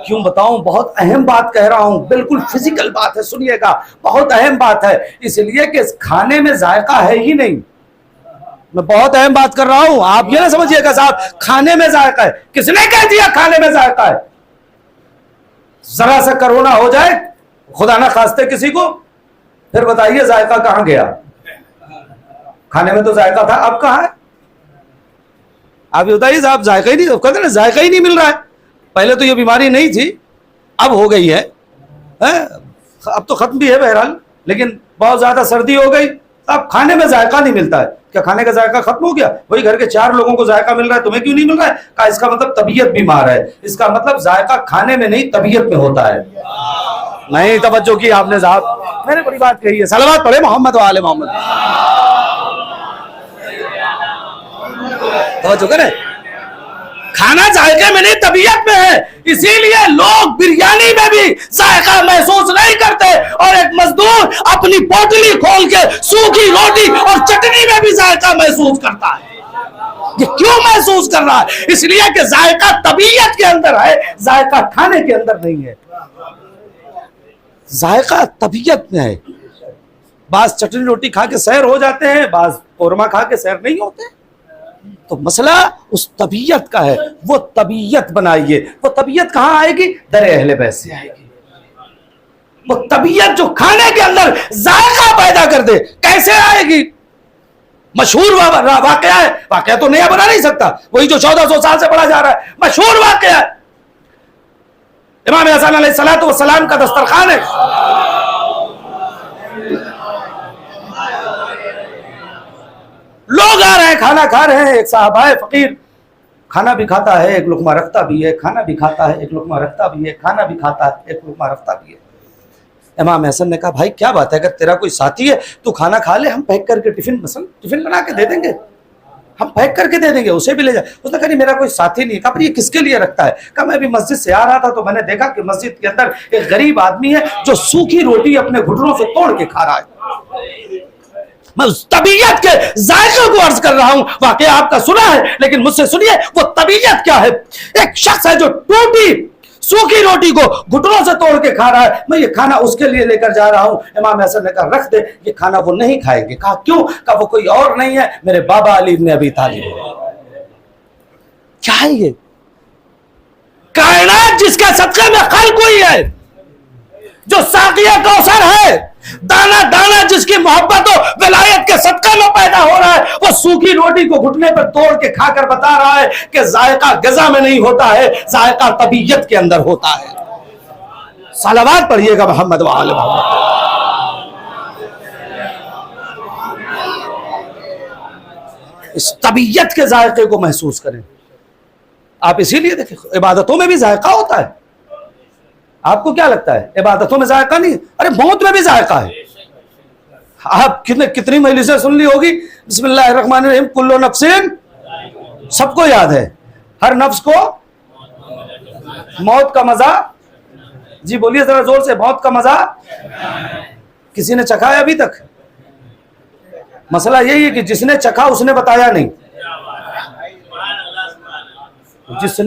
کیوں بتاؤں؟ بہت اہم بات کہہ رہا ہوں، بالکل فزیکل بات ہے، سنیے گا، بہت اہم بات ہے، اس لیے کہ اس کھانے میں ذائقہ ہے ہی نہیں۔ میں بہت اہم بات کر رہا ہوں، آپ یہ نہ سمجھیے گا صاحب کھانے میں ذائقہ ہے، کس نے کہہ دیا کھانے میں ذائقہ ہے؟ ذرا سا کرونا ہو جائے خدا نہ خواستہ کسی کو، پھر بتائیے ذائقہ کہاں گیا؟ کھانے میں تو ذائقہ تھا، اب کہاں ہے؟ آپ یہ بتائیے صاحب، ذائقہ ہی نہیں، کہتے ہیں ذائقہ ہی نہیں مل رہا ہے۔ پہلے تو یہ بیماری نہیں تھی، اب ہو گئی ہے، اب تو ختم بھی ہے بہرحال، لیکن بہت زیادہ سردی ہو گئی، اب کھانے میں ذائقہ نہیں ملتا ہے۔ کیا کھانے کا ذائقہ ختم ہو گیا؟ وہی گھر کے 4 لوگوں کو ذائقہ مل رہا ہے، تمہیں کیوں نہیں مل رہا ہے؟ کہا اس کا مطلب طبیعت بیمار ہے، اس کا مطلب ذائقہ کھانے میں نہیں طبیعت میں ہوتا ہے۔ نہیں توجہ کی آپ نے صاحب، میں نے بڑی بات کہی ہے، صلوات پڑھے محمد و آل محمد، توجہ کریں، کھانا ذائقے میں نہیں طبیعت میں ہے، اسی لیے لوگ بریانی میں بھی ذائقہ محسوس نہیں کرتے، اور ایک مزدور اپنی پوٹلی کھول کے سوکھی روٹی اور چٹنی میں بھی ذائقہ محسوس کرتا ہے۔ یہ کیوں محسوس کر رہا ہے؟ اس لیے کہ ذائقہ طبیعت کے اندر ہے، ذائقہ کھانے کے اندر نہیں ہے، ذائقہ طبیعت میں ہے۔ بعض چٹنی روٹی کھا کے سیر ہو جاتے ہیں، بعض قورمہ کھا کے سیر نہیں ہوتے، تو مسئلہ اس طبیعت کا ہے، وہ طبیعت بنائیے۔ وہ طبیعت کہاں آئے گی؟ در اہل بیت سے آئے گی، وہ طبیعت جو کھانے کے اندر ذائقہ پیدا کر دے۔ کیسے آئے گی؟ مشہور واقعہ ہے، واقعہ تو نیا بنا نہیں سکتا، وہی جو 1400 سال سے پڑھا جا رہا ہے، مشہور واقعہ ہے، امام حسن علیہ السلام کا دسترخوان ہے، لوگ آ رہے ہیں، کھانا کھا رہے ہیں، ایک صاحب آئے فقیر، کھانا بھی کھاتا ہے ایک لقمہ رکھتا بھی ہے، کھانا بھی کھاتا ہے ایک لقمہ رکھتا بھی ہے، کھانا بھی کھاتا ہے ایک لقمہ رکھتا بھی ہے۔ امام حسن نے کہا بھائی کیا بات ہے، اگر تیرا کوئی ساتھی ہے تو کھانا کھا لے، ہم پیک کر کے ٹفن بنا کے دے دیں گے، ہم پیک کر کے دے دیں گے، اسے بھی لے جائے۔ اس نے کہا نہیں میرا کوئی ساتھی نہیں۔ کہا پر یہ کس کے لیے رکھتا ہے؟ کہا میں بھی مسجد سے آ رہا تھا تو میں نے دیکھا کہ مسجد کے اندر ایک غریب آدمی ہے جو سوکھی روٹی اپنے گھٹنوں سے توڑ کے کھا رہا ہے۔ میں اس طبیعت کے ذائقے کو عرض کر رہا ہوں، واقعہ آپ کا سنا ہے لیکن مجھ سے سنیے وہ طبیعت کیا ہے۔ ایک شخص ہے جو ٹوٹی سوکھی روٹی کو گھٹنوں سے توڑ کے کھا رہا ہے، میں یہ کھانا اس کے لیے لے کر جا رہا ہوں۔ امام حسن نے کہا رکھ دے، یہ کھانا وہ نہیں کھائیں گے۔ کہا کیوں؟ کہا وہ کوئی اور نہیں ہے، میرے بابا علی بن ابی طالب ہے۔ کیا ہے یہ کائنات جس کا صدقے میں خلق ہوئی ہے، جو ساقیہ کوثر ہے، دانا دانا جس کی محبت و ولایت کے صدقے میں پیدا ہو رہا ہے، وہ سوکھی روٹی کو گھٹنے پر توڑ کے کھا کر بتا رہا ہے کہ ذائقہ غذا میں نہیں ہوتا ہے، ذائقہ طبیعت کے اندر ہوتا ہے۔ صلوات پڑھیے گا محمد و آل محمد۔ اس طبیعت کے ذائقے کو محسوس کریں۔ آپ اسی لیے دیکھیں عبادتوں میں بھی ذائقہ ہوتا ہے۔ آپ کو کیا لگتا ہے عبادتوں میں ذائقہ نہیں؟ ارے موت میں بھی ذائقہ ہے۔ آپ کتنی مجلسیں سن لی ہوگی، بسم اللہ الرحمن الرحیم کل نفس، سب کو یاد ہے، ہر نفس کو موت کا مزہ، جی بولیے ذرا زور سے، موت کا مزہ کسی نے چکھا ہے ابھی تک؟ مسئلہ یہی ہے کہ جس نے چکھا اس نے بتایا نہیں، جس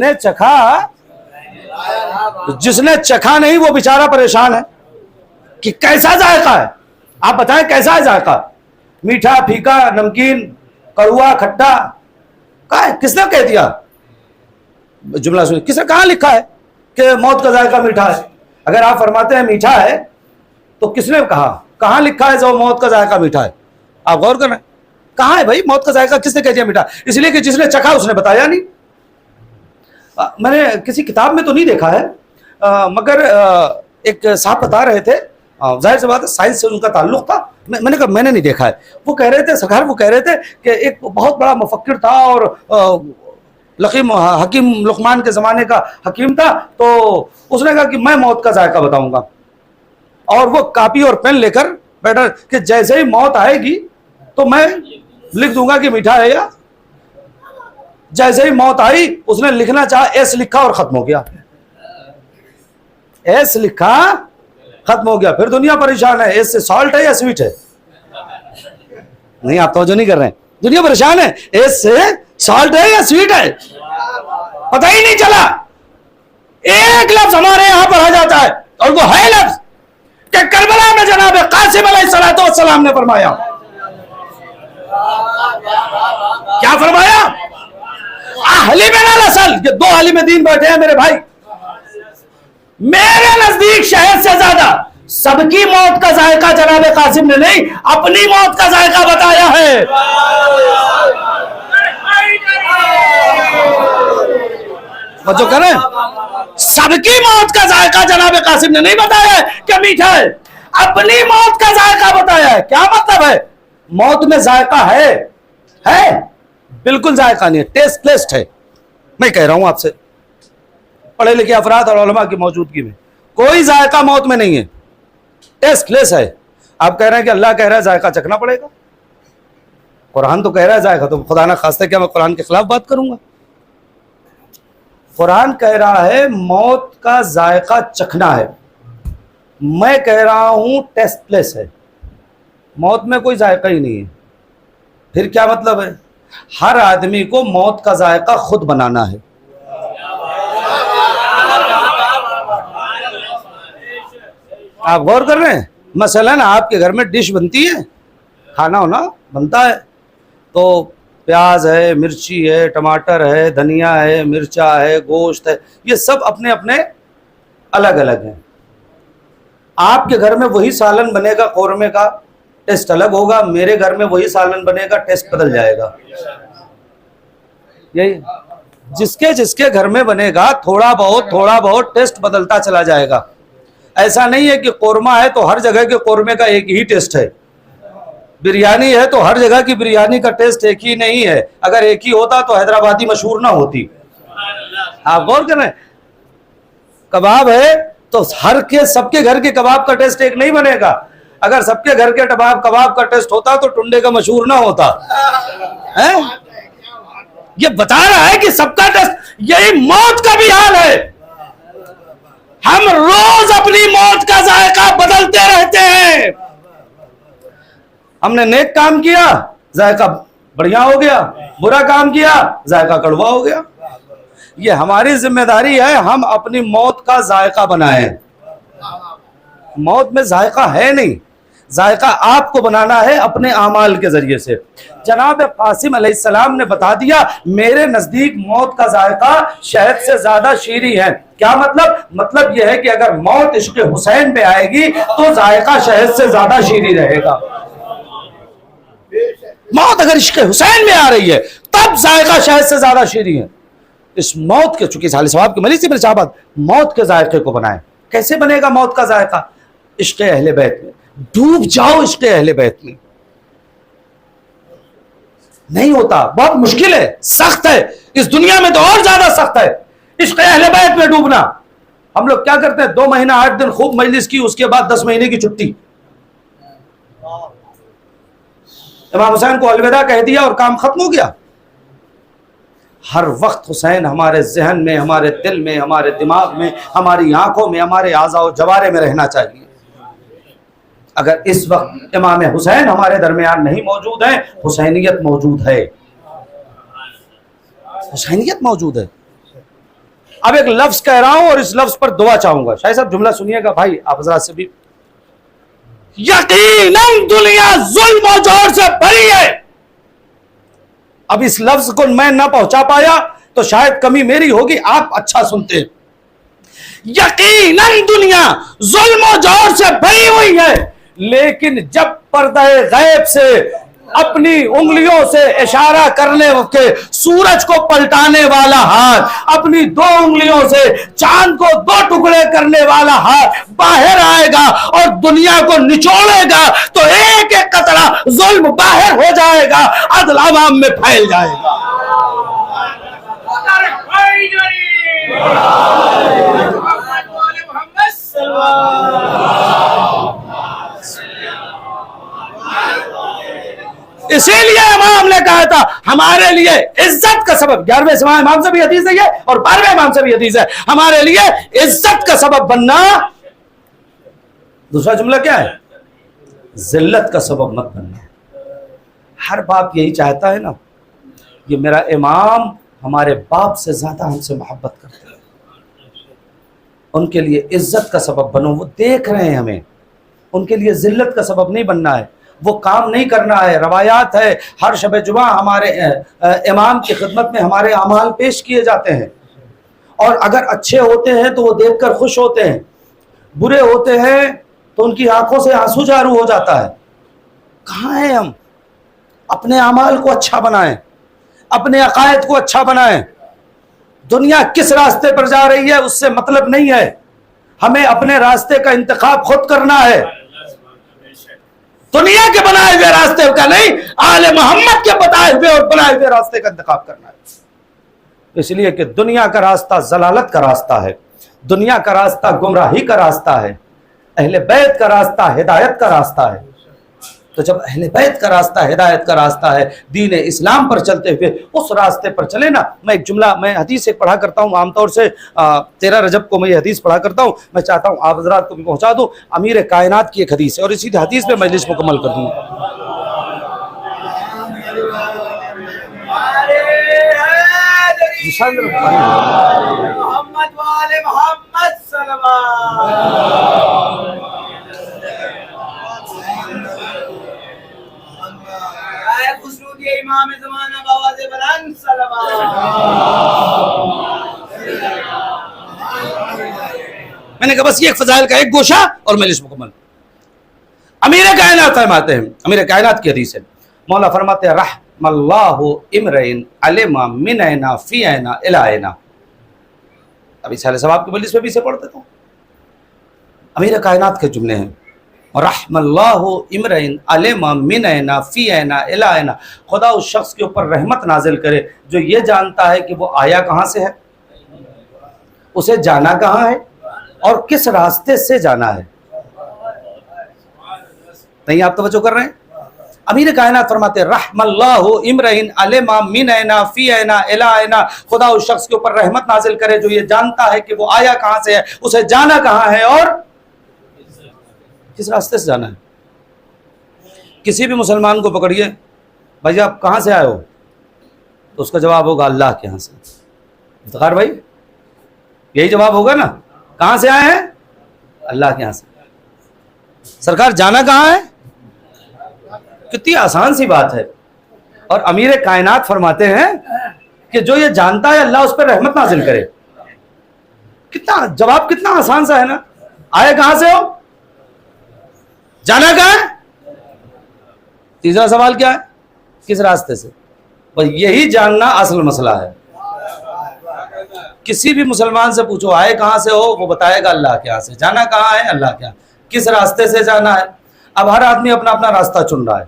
نے چکھا نہیں وہ بیچارہ پریشان ہے کہ کیسا ذائقہ ہے۔ آپ بتائیں کیسا ہے ذائقہ؟ میٹھا، پھیکا، نمکین، کڑوا، کھٹا؟ کس نے کہہ دیا جملہ سنیں، کس نے کہاں لکھا ہے کہ موت کا ذائقہ میٹھا ہے؟ اگر آپ فرماتے ہیں میٹھا ہے تو کس نے کہا؟ کہاں لکھا ہے جو موت کا ذائقہ میٹھا ہے؟ آپ غور کریں کہاں ہے بھائی موت کا ذائقہ کس نے کہہ دیا میٹھا؟ اس لیے کہ جس نے چکھا اس نے بتایا نہیں۔ میں نے کسی کتاب میں تو نہیں دیکھا ہے، مگر ایک صاحب بتا رہے تھے، ظاہر سی بات ہے سائنس سے ان کا تعلق تھا، میں نے کہا میں نے نہیں دیکھا ہے۔ وہ کہہ رہے تھے سرکار، وہ کہہ رہے تھے کہ ایک بہت بڑا مفکر تھا اور حکیم لقمان کے زمانے کا حکیم تھا، تو اس نے کہا کہ میں موت کا ذائقہ بتاؤں گا، اور وہ کاپی اور پین لے کر بیٹھا کہ جیسے ہی موت آئے گی تو میں لکھ دوں گا کہ میٹھا ہے یا۔ جیسے ہی موت آئی اس نے لکھنا چاہا، ایس لکھا اور ختم ہو گیا، ایس لکھا ختم ہو گیا۔ پھر دنیا پریشان ہے، ایس سے سالٹ ہے یا سویٹ ہے؟ نہیں آپ توجہ نہیں کر رہے ہیں، دنیا پریشان ہے، ایس سے سالٹ ہے یا سویٹ ہے، پتہ ہی نہیں چلا۔ ایک لفظ ہمارے یہاں پر آ جاتا ہے اور وہ ہے لفظ کہ کربلا میں جناب قاسم علیہ السلام نے فرمایا، کیا فرمایا؟ اہلی من الاسل، یہ دو عالم دین بیٹھے ہیں میرے بھائی، میرے نزدیک شہد سے زیادہ سب کی موت کا ذائقہ جناب قاسم نے نہیں، اپنی موت کا ذائقہ بتایا ہے۔ جو کریں سب کی موت کا ذائقہ جناب قاسم نے نہیں بتایا کہ میٹھا ہے، اپنی موت کا ذائقہ بتایا ہے۔ کیا مطلب ہے؟ موت میں ذائقہ ہے بالکل ذائقہ نہیں ہے، ٹیسٹ لیس ہے۔ میں کہہ رہا ہوں آپ سے، پڑھے لکھے افراد اور علماء کی موجودگی میں، کوئی ذائقہ موت میں نہیں ہے، ٹیسٹ لیس ہے۔ آپ کہہ رہے ہیں کہ اللہ کہہ رہا ہے ذائقہ چکھنا پڑے گا، قرآن تو کہہ رہا ہے ذائقہ، تو خدا نہ خواستہ کیا میں قرآن کے خلاف بات کروں گا؟ قرآن کہہ رہا ہے موت کا ذائقہ چکھنا ہے، میں کہہ رہا ہوں ٹیسٹ لیس ہے، موت میں کوئی ذائقہ ہی نہیں ہے۔ پھر کیا مطلب ہے؟ ہر آدمی کو موت کا ذائقہ خود بنانا ہے۔ آپ غور کر رہے ہیں؟ مثلاً آپ کے گھر میں ڈش بنتی ہے، کھانا ہونا بنتا ہے، تو پیاز ہے، مرچی ہے، ٹماٹر ہے، دھنیا ہے، مرچا ہے، گوشت ہے، یہ سب اپنے اپنے الگ الگ ہیں۔ آپ کے گھر میں وہی سالن بنے گا، قورمے کا ٹیسٹ الگ ہوگا، میرے گھر میں وہی سالن بنے گا، ٹیسٹ بدل جائے گا۔ یہی جس کے گھر میں بنے گا تھوڑا بہت ٹیسٹ بدلتا چلا جائے گا۔ ایسا نہیں ہے کہ قورمہ ہے تو ہر جگہ کے قورمے کا ایک ہی ٹیسٹ ہے، بریانی ہے تو ہر جگہ کی بریانی کا ٹیسٹ ایک ہی نہیں ہے، اگر ایک ہی ہوتا تو حیدرآبادی مشہور نہ ہوتی۔ آپ غور کریں، کباب ہے تو سب کے گھر کے کباب کا ٹیسٹ ایک نہیں بنے گا، اگر سب کے گھر کے کباب کا ٹیسٹ ہوتا تو ٹنڈے کا مشہور نہ ہوتا۔ یہ بتا رہا ہے کہ سب کا ٹیسٹ، یہی موت کا بھی حال ہے، ہم روز اپنی موت کا ذائقہ بدلتے رہتے ہیں۔ ہم نے نیک کام کیا ذائقہ بڑھیا ہو گیا، برا کام کیا ذائقہ کڑوا ہو گیا۔ یہ ہماری ذمہ داری ہے، ہم اپنی موت کا ذائقہ بنائیں۔ موت میں ذائقہ ہے نہیں، ذائقہ آپ کو بنانا ہے اپنے اعمال کے ذریعے سے۔ جناب قاسم علیہ السلام نے بتا دیا میرے نزدیک موت کا ذائقہ شہد سے زیادہ شیریں ہے۔ کیا مطلب؟ مطلب یہ ہے کہ اگر موت عشق حسین میں آئے گی تو ذائقہ شہد سے زیادہ شیریں رہے گا۔ موت اگر عشق حسین میں آ رہی ہے تب ذائقہ شہد سے زیادہ شیریں ہے۔ اس موت کے، چونکہ سال ثواب کی ملی سی میرے صاحبات، موت کے ذائقے کو بنائیں۔ کیسے بنے گا موت کا ذائقہ؟ عشق اہل بیت میں ڈوب جاؤ، عشق اہل بیت میں۔ نہیں ہوتا، بہت مشکل ہے، سخت ہے، اس دنیا میں تو اور زیادہ سخت ہے عشق اہل بیت میں ڈوبنا۔ ہم لوگ کیا کرتے ہیں؟ 2 مہینہ 8 دن خوب مجلس کی، اس کے بعد 10 مہینے کی چھٹی۔ امام حسین کو الوداع کہہ دیا اور کام ختم ہو گیا۔ ہر وقت حسین ہمارے ذہن میں، ہمارے دل میں، ہمارے دماغ میں، ہماری آنکھوں میں، ہمارے اعضاء و جوارے میں رہنا چاہیے۔ اگر اس وقت امام حسین ہمارے درمیان نہیں موجود ہیں، حسینیت موجود ہے، حسینیت موجود ہے۔ اب ایک لفظ کہہ رہا ہوں اور اس لفظ پر دعا چاہوں گا، شاہد صاحب جملہ سنیے گا بھائی، آپ حضرات سے بھی۔ یقیناً دنیا ظلم و جور سے بھری ہے۔ اب اس لفظ کو میں نہ پہنچا پایا تو شاید کمی میری ہوگی، آپ اچھا سنتے۔ یقیناً دنیا ظلم و جور سے بھری ہوئی ہے، لیکن جب پردہ غیب سے اپنی انگلیوں سے اشارہ کرنے کے سورج کو پلٹانے والا ہاتھ، اپنی 2 انگلیوں سے چاند کو 2 ٹکڑے کرنے والا ہاتھ باہر آئے گا اور دنیا کو نچوڑے گا تو ایک ایک قطرہ ظلم باہر ہو جائے گا، عدل عوام میں پھیل جائے گا۔ اسی لیے امام نے کہا تھا ہمارے لیے عزت کا سبب، 11ویں امام سے بھی حدیث ہے یہ اور 12ویں امام سے بھی حدیث ہے، ہمارے لیے عزت کا سبب بننا۔ دوسرا جملہ کیا ہے؟ ذلت کا سبب مت بننا۔ ہر باپ یہی چاہتا ہے نا، یہ میرا امام ہمارے باپ سے زیادہ ہم سے محبت کرتے ہیں، ان کے لیے عزت کا سبب بنو۔ وہ دیکھ رہے ہیں ہمیں، ان کے لیے ذلت کا سبب نہیں بننا ہے، وہ کام نہیں کرنا ہے۔ روایات ہے ہر شب جمعہ ہمارے امام کی خدمت میں ہمارے اعمال پیش کیے جاتے ہیں، اور اگر اچھے ہوتے ہیں تو وہ دیکھ کر خوش ہوتے ہیں، برے ہوتے ہیں تو ان کی آنکھوں سے آنسو جاری ہو جاتا ہے۔ کہاں ہیں ہم؟ اپنے اعمال کو اچھا بنائیں، اپنے عقائد کو اچھا بنائیں۔ دنیا کس راستے پر جا رہی ہے اس سے مطلب نہیں ہے، ہمیں اپنے راستے کا انتخاب خود کرنا ہے، دنیا کے بنائے ہوئے راستے کا نہیں، آل محمد کے بتائے ہوئے اور بنائے ہوئے راستے کا انتخاب کرنا ہے۔ اس لیے کہ دنیا کا راستہ ضلالت کا راستہ ہے، دنیا کا راستہ گمراہی کا راستہ ہے، اہل بیت کا راستہ ہدایت کا راستہ ہے۔ تو جب اہل بیت کا راستہ ہدایت کا راستہ ہے، دین اسلام پر چلتے ہوئے اس راستے پر چلے نا۔ میں ایک جملہ، میں حدیث ایک پڑھا کرتا ہوں عام طور سے 13 رجب کو میں یہ حدیث پڑھا کرتا ہوں، میں چاہتا ہوں آپ حضرات کو بھی پہنچا دوں۔ امیر کائنات کی ایک حدیث ہے اور اسی حدیث پہ مجلس مکمل کر دوں۔ محمد والے محمد امام زمانہ بواز بلند میں نے کہا بس یہ ایک فضائل کا ایک گوشہ اور مجلس مکمل۔ امیر کائنات فرماتے ہیں، امیر کائنات کی حدیث ہے، مولا فرماتے ہیں رحم اللہ امرئن علم من اینا فی اینا الی اینا۔ ابھی سال ثواب کے مجلس میں بھی اسے پڑھتے تھے، امیر کائنات کے جملے ہیں، رحم اللہ امرئن علم من اینا فی اینا الی اینا۔ خدا اس شخص کے اوپر رحمت نازل کرے جو یہ جانتا ہے کہ وہ آیا کہاں سے ہے، اسے جانا کہاں ہے اور کس راستے سے جانا ہے۔ نہیں آپ توجہ کر رہے ہیں؟ امیر کائنات فرماتے ہیں رحم اللہ امرئن علم من اینا فی اینا الی اینا۔ خدا اس شخص کے اوپر رحمت نازل کرے جو یہ جانتا ہے کہ وہ آیا کہاں سے ہے، اسے جانا کہاں ہے اور کس راستے سے جانا ہے۔ کسی بھی مسلمان کو پکڑیے، بھائی آپ کہاں سے آئے ہو، تو اس کا جواب ہوگا اللہ کے یہاں سے۔ افتخار بھائی یہی جواب ہوگا نا، کہاں سے آئے ہیں؟ اللہ کے یہاں سے۔ سرکار جانا کہاں ہے؟ کتنی آسان سی بات ہے. اور امیر کائنات فرماتے ہیں کہ جو یہ جانتا ہے اللہ اس پر رحمت نازل کرے. کتنا جواب کتنا آسان سا ہے نا. آئے کہاں سے ہو؟ جانا کہاں ہے؟ تیسرا سوال کیا ہے؟ کس راستے سے؟ بس یہی جاننا اصل مسئلہ ہے. کسی بھی مسلمان سے پوچھو آئے کہاں سے ہو، وہ بتائے گا اللہ کے یہاں سے. جانا کہاں ہے؟ اللہ کے یہاں. کس راستے سے جانا ہے؟ اب ہر آدمی اپنا اپنا راستہ چن رہا ہے.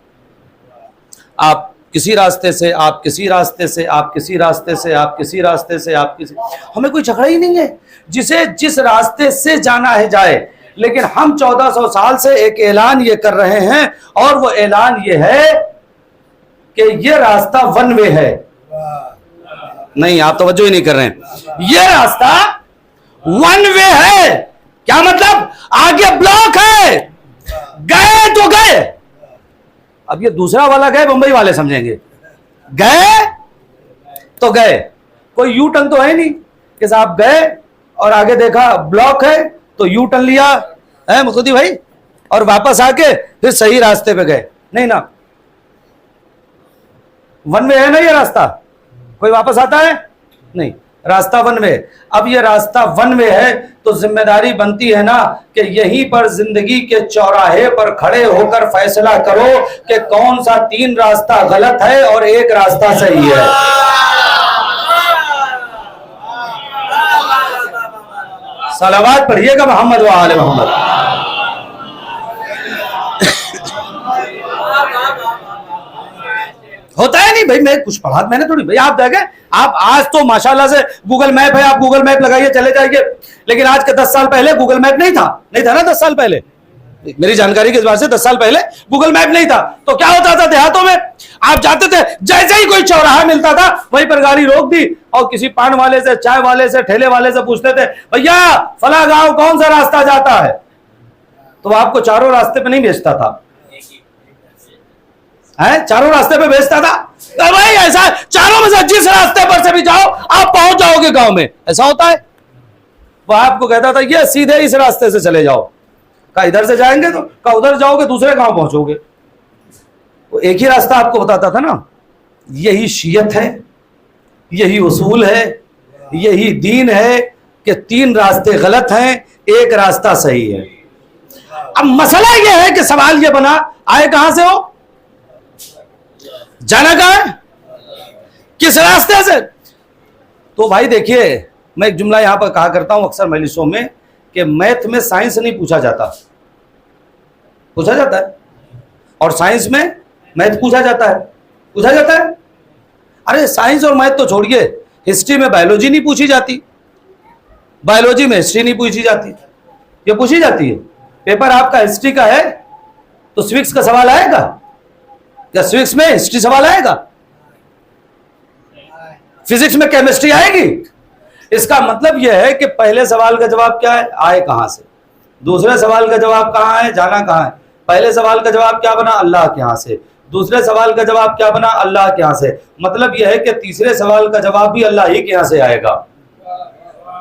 آپ کسی راستے سے، آپ کسی راستے سے، آپ کسی راستے سے، آپ کسی راستے سے، آپ کسی. ہمیں کوئی جھگڑا ہی نہیں ہے. جسے جس راستے سے جانا ہے جائے. لیکن ہم 1400 سال سے ایک اعلان یہ کر رہے ہیں، اور وہ اعلان یہ ہے کہ یہ راستہ ون وے ہے. نہیں، آپ توجہ ہی نہیں کر رہے ہیں. یہ راستہ ون وے ہے. کیا مطلب؟ آگے بلاک ہے، گئے تو گئے. اب یہ دوسرا والا گئے بمبئی والے سمجھیں گے، گئے تو گئے. کوئی یو ٹرن تو ہے نہیں کہ صاحب گئے اور آگے دیکھا بلاک ہے تو یو ٹرن لیا ہے مقصودی بھائی اور واپس آ کے پھر صحیح راستے پہ گئے. نہیں نا، ون وے ہے نا یہ راستہ. کوئی واپس آتا ہے؟ نہیں، راستہ ون وے. اب یہ راستہ ون وے ہے تو ذمہ داری بنتی ہے نا کہ یہیں پر زندگی کے چوراہے پر کھڑے ہو کر فیصلہ کرو کہ کون سا 3 راستہ غلط ہے اور 1 راستہ صحیح ہے. صلوات پڑھیے گا محمد و آل محمد. ہوتا ہے نہیں بھائی، میں کچھ پڑھا میں نے تھوڑی. بھائی آپ دیکھیں، آپ آج تو ماشاءاللہ سے گوگل میپ ہے، آپ گوگل میپ لگائیے چلے جائیے. لیکن آج کے 10 سال پہلے گوگل میپ نہیں تھا نا. 10 سال پہلے میری جانکاری کے اعتبار سے 10 سال پہلے گوگل میپ نہیں تھا. تو کیا ہوتا تھا دیہاتوں میں؟ آپ جاتے تھے، جیسے ہی کوئی چوراہا ملتا تھا وہیں پر گاڑی روک دی اور کسی پان والے سے، چائے والے سے، ٹھیلے والے سے پوچھتے تھے بھیا فلاں گاؤں کون سا راستہ جاتا ہے. تو آپ کو چاروں راستے پہ نہیں بھیجتا تھا، چاروں راستے پہ بھیجتا تھا. بھائی ایسا چاروں میں سے جس راستے پر سے بھی جاؤ آپ پہنچ جاؤ گے گاؤں میں. ایسا ہوتا ہے؟ وہ آپ کو کہتا تھا یہ سیدھے اس راستے سے چلے جاؤ. کہا ادھر سے جائیں گے تو کہا ادھر جاؤ گے دوسرے گاؤں پہنچو گے. وہ ایک ہی راستہ آپ کو بتاتا تھا نا. یہی شیعت ہے، یہی اصول ہے، یہی دین ہے کہ 3 راستے غلط ہیں، 1 راستہ صحیح ہے. اب مسئلہ یہ ہے کہ سوال یہ بنا آئے کہاں سے ہو، جانا کہاں ہے، کس راستے سے. تو بھائی دیکھیے، میں ایک جملہ یہاں پر کہا کرتا ہوں اکثر مجلسوں میں کہ میتھ میں سائنس نہیں پوچھا جاتا. پوچھا جاتا ہے، اور سائنس میں میتھ پوچھا جاتا ہے. ارے سائنس اور میتھ تو چھوڑیے، ہسٹری میں بایولوجی نہیں پوچھی جاتی، بایولوجی میں ہسٹری نہیں پوچھی جاتی. یہ پوچھی جاتی ہے. پیپر آپ کا ہسٹری کا ہے تو سوکس کا سوال آئے گا یا سوکس میں ہسٹری سوال آئے گا؟ فزکس میں کیمسٹری آئے گی؟ اس کا مطلب یہ ہے کہ پہلے سوال کا جواب کیا ہے، آئے کہاں سے. دوسرے سوال کا جواب کہاں ہے، جانا کہاں ہے. پہلے سوال کا جواب کیا بنا، اللہ کے یہاں سے. دوسرے سوال کا جواب کیا بنا، اللہ کے یہاں سے. مطلب یہ ہے کہ تیسرے سوال کا جواب بھی اللہ ہی کے یہاں سے آئے گا.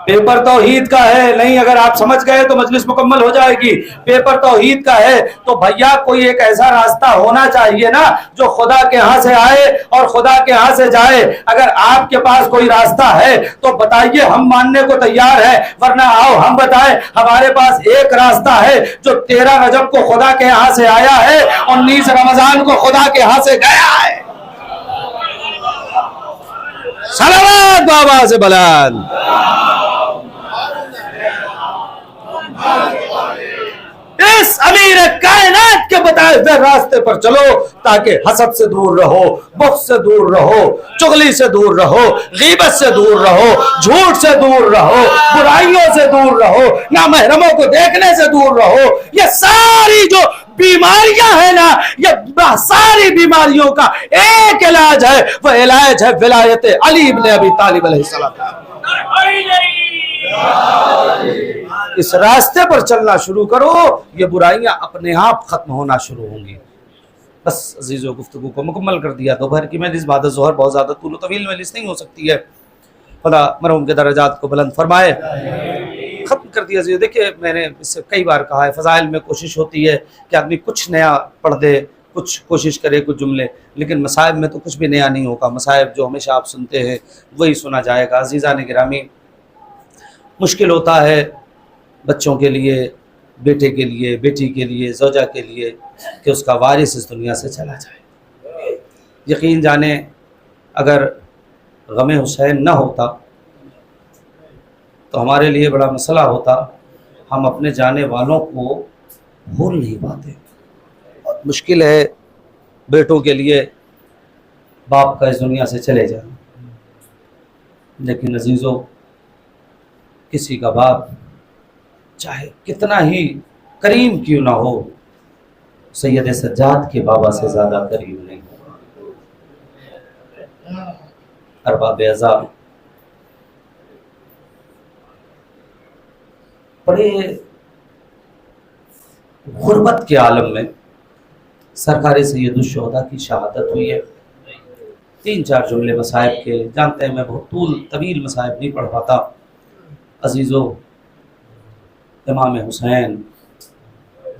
پیپر توحید کا ہے. نہیں، اگر آپ سمجھ گئے تو مجلس مکمل ہو جائے گی. پیپر توحید کا ہے تو بھیا کوئی ایک ایسا راستہ ہونا چاہیے نا جو خدا کے ہاں سے آئے اور خدا کے ہاں سے جائے. اگر آپ کے پاس کوئی راستہ ہے تو بتائیے، ہم ماننے کو تیار ہے. ورنہ آؤ ہم بتائیں، ہمارے پاس ایک راستہ ہے جو 13 رجب کو خدا کے ہاں سے آیا ہے، 19 رمضان کو خدا کے ہاں سے گیا ہے. صلوات بابا سے بلند. اس امیر کائنات کے بتائے ہوئے راستے پر چلو تاکہ حسد سے دور رہو، بغض سے دور رہو، چغلی سے دور رہو، غیبت سے دور رہو، جھوٹ سے دور رہو، برائیوں سے دور رہو، نامحرموں کو دیکھنے سے دور رہو. یہ ساری جو بیماریاں ہیں نا، یہ ساری بیماریوں کا ایک علاج ہے، وہ علاج ہے ولایت علی بن ابی طالب علیہ السلام. اس راستے پر چلنا شروع کرو، یہ برائیاں اپنے آپ ختم ہونا شروع ہوں گی. بس عزیزو، گفتگو کو مکمل کر دیا. دوپہر کی مجلس بعد ظہر بہت زیادہ طول و طویل مجلس نہیں ہو سکتی ہے. خدا مرحوم کے درجات کو بلند فرمائے. ختم کر دیا. دیکھیے میں نے اس سے کئی بار کہا ہے، فضائل میں کوشش ہوتی ہے کہ آدمی کچھ نیا پڑھ دے، کچھ کوشش کرے کچھ جملے، لیکن مصائب میں تو کچھ بھی نیا نہیں ہوگا، مصائب جو ہمیشہ آپ سنتے ہیں وہی سنا جائے گا۔ عزیزان گرامی، مشکل ہوتا ہے بچوں کے لیے، بیٹے کے لیے، بیٹی کے لیے، زوجہ کے لیے کہ اس کا وارث اس دنیا سے چلا جائے۔ یقین جانیں اگر غم حسین نہ ہوتا تو ہمارے لیے بڑا مسئلہ ہوتا، ہم اپنے جانے والوں کو بھول نہیں پاتے۔ بہت مشکل ہے بیٹوں کے لیے باپ کا اس دنیا سے چلے جانا، لیکن عزیزو کسی کا باپ چاہے کتنا ہی کریم کیوں نہ ہو، سید سجاد کے بابا سے زیادہ کریم نہیں ہوگا۔ ارباب اعضاء بڑے غربت کے عالم میں سرکار سید الشہداء کی شہادت ہوئی ہے۔ 3-4 جملے مصائب کے، جانتے ہیں میں بہت طویل مصائب نہیں پڑھ پاتا۔ عزیزو، امام حسین،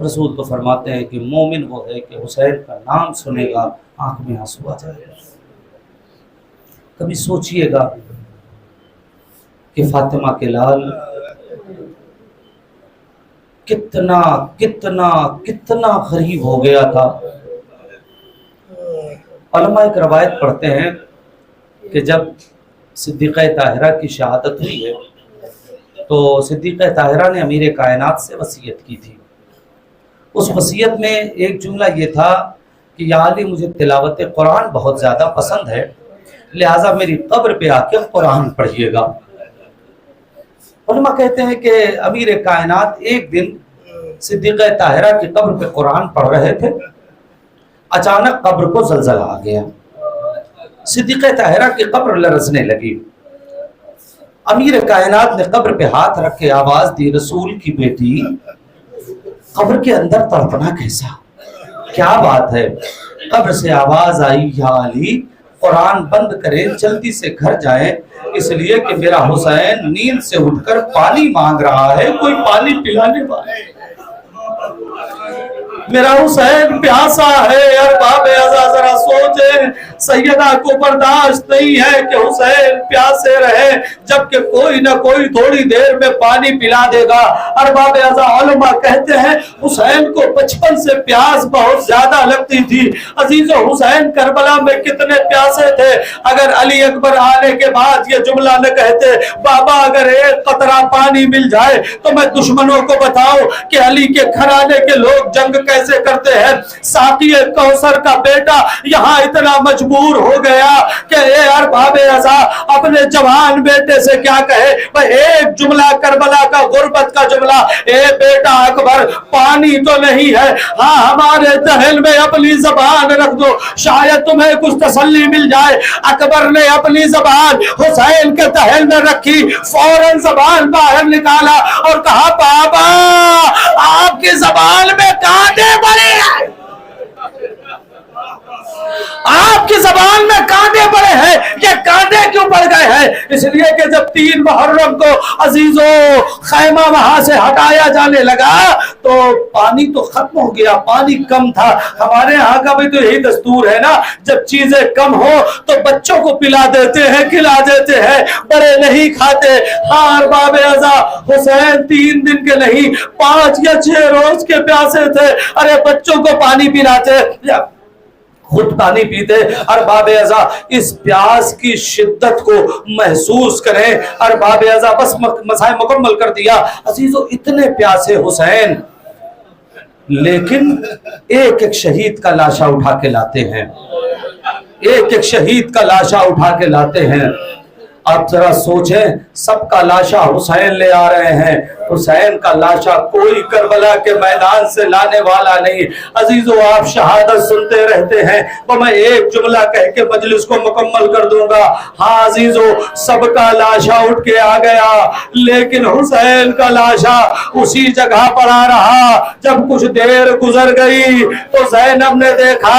رسول تو فرماتے ہیں کہ مومن وہ ہے کہ حسین کا نام سنے گا آنکھ میں آنسو آ جائے گا۔ کبھی سوچئے گا کہ فاطمہ کے لال کتنا کتنا کتنا غریب ہو گیا تھا۔ علماء ایک روایت پڑھتے ہیں کہ جب صدیقہ طاہرہ کی شہادت ہوئی ہے تو صدیقہ طاہرہ نے امیر کائنات سے وصیت کی تھی۔ اس وصیت میں ایک جملہ یہ تھا کہ یا علی، مجھے تلاوت قرآن بہت زیادہ پسند ہے، لہٰذا میری قبر پہ آ کے قرآن پڑھیے گا۔ علماء کہتے ہیں کہ امیر کائنات ایک دن صدیقہ طاہرہ کی قبر پہ قرآن پڑھ رہے تھے، اچانک قبر کو زلزلہ آ گیا، صدیقہ طاہرہ کی قبر لرزنے لگی۔ امیر کائنات نے قبر پہ ہاتھ رکھ کے آواز دی، رسول کی بیٹی، قبر کے اندر تڑپنا کیسا؟ کیا بات ہے؟ قبر سے آواز آئی، یا علی، قرآن بند کریں، جلدی سے گھر جائیں، اس لیے کہ میرا حسین نیند سے اٹھ کر پانی مانگ رہا ہے، کوئی پانی پلانے والا ہے، میرا حسین پیاسا ہے۔ ارباب اعضاء ذرا سوچیں، سیدہ کو برداشت نہیں ہے کہ حسین پیاسے رہے جبکہ کوئی نہ کوئی تھوڑی دیر میں پانی پلا دے گا۔ ارباب اعضاء، علماء کہتے ہیں حسین کو بچپن سے پیاس بہت زیادہ لگتی تھی۔ عزیزو، حسین کربلا میں کتنے پیاسے تھے، اگر علی اکبر آنے کے بعد یہ جملہ نہ کہتے، بابا اگر ایک قطرہ پانی مل جائے تو میں دشمنوں کو بتاؤں کہ علی کے گھرانے کے لوگ جنگ کیسے کرتے ہیں۔ ساقی کوثر کا بیٹا یہاں اتنا مجبور ہو گیا کہ اے ارباب اعضاء اپنے جوان بیٹے سے کیا کہے، بھئی ایک جملہ کربلا کا غربت کا جملہ، اے بیٹا اکبر، پانی تو نہیں ہے، ہاں ہمارے دہل میں اپنی زبان رکھ دو، شاید تمہیں کچھ تسلی مل جائے۔ اکبر نے اپنی زبان حسین کے دہل میں رکھی، فوراً زبان باہر نکالا اور کہا، بابا آپ کی زبان میں کانٹے پڑے ہیں، آپ کی زبان میں کانٹے پڑے ہیں۔ یہ کانٹے کیوں پڑ گئے ہیں؟ اس لیے کہ جب 3 محرم کو عزیزو خیمہ وہاں سے ہٹایا جانے لگا تو پانی تو ختم ہو گیا، پانی کم تھا۔ ہمارے ہاں کا بھی تو یہی دستور ہے نا، جب چیزیں کم ہو تو بچوں کو پلا دیتے ہیں، کھلا دیتے ہیں، بڑے نہیں کھاتے۔ ہاں ارباب اعضاء، حسین 3 دن کے نہیں 5 یا 6 روز کے پیاسے تھے، ارے بچوں کو پانی پلاتے، خود پانی پیتے۔ ارباب اعضاء، اس پیاس کی شدت کو محسوس کریں۔ ارباب اعضاء، بس مسائل مکمل کر دیا۔ عزیزو، اتنے پیاسے حسین، لیکن ایک ایک شہید کا لاشا اٹھا کے لاتے ہیں، ایک ایک شہید کا لاشا اٹھا کے لاتے ہیں۔ آپ ذرا سوچیں، سب کا لاشا حسین لے آ رہے ہیں، حسین کا لاشا کوئی کربلا کے میدان سے لانے والا نہیں۔ عزیزو، آپ شہادت سنتے رہتے ہیں تو میں ایک جملہ کہہ کے مجلس کو مکمل کر دوں گا۔ ہاں عزیزو، سب کا لاشا اٹھ کے آ گیا، لیکن حسین کا لاشا اسی جگہ پڑا رہا۔ جب کچھ دیر گزر گئی تو زینب نے دیکھا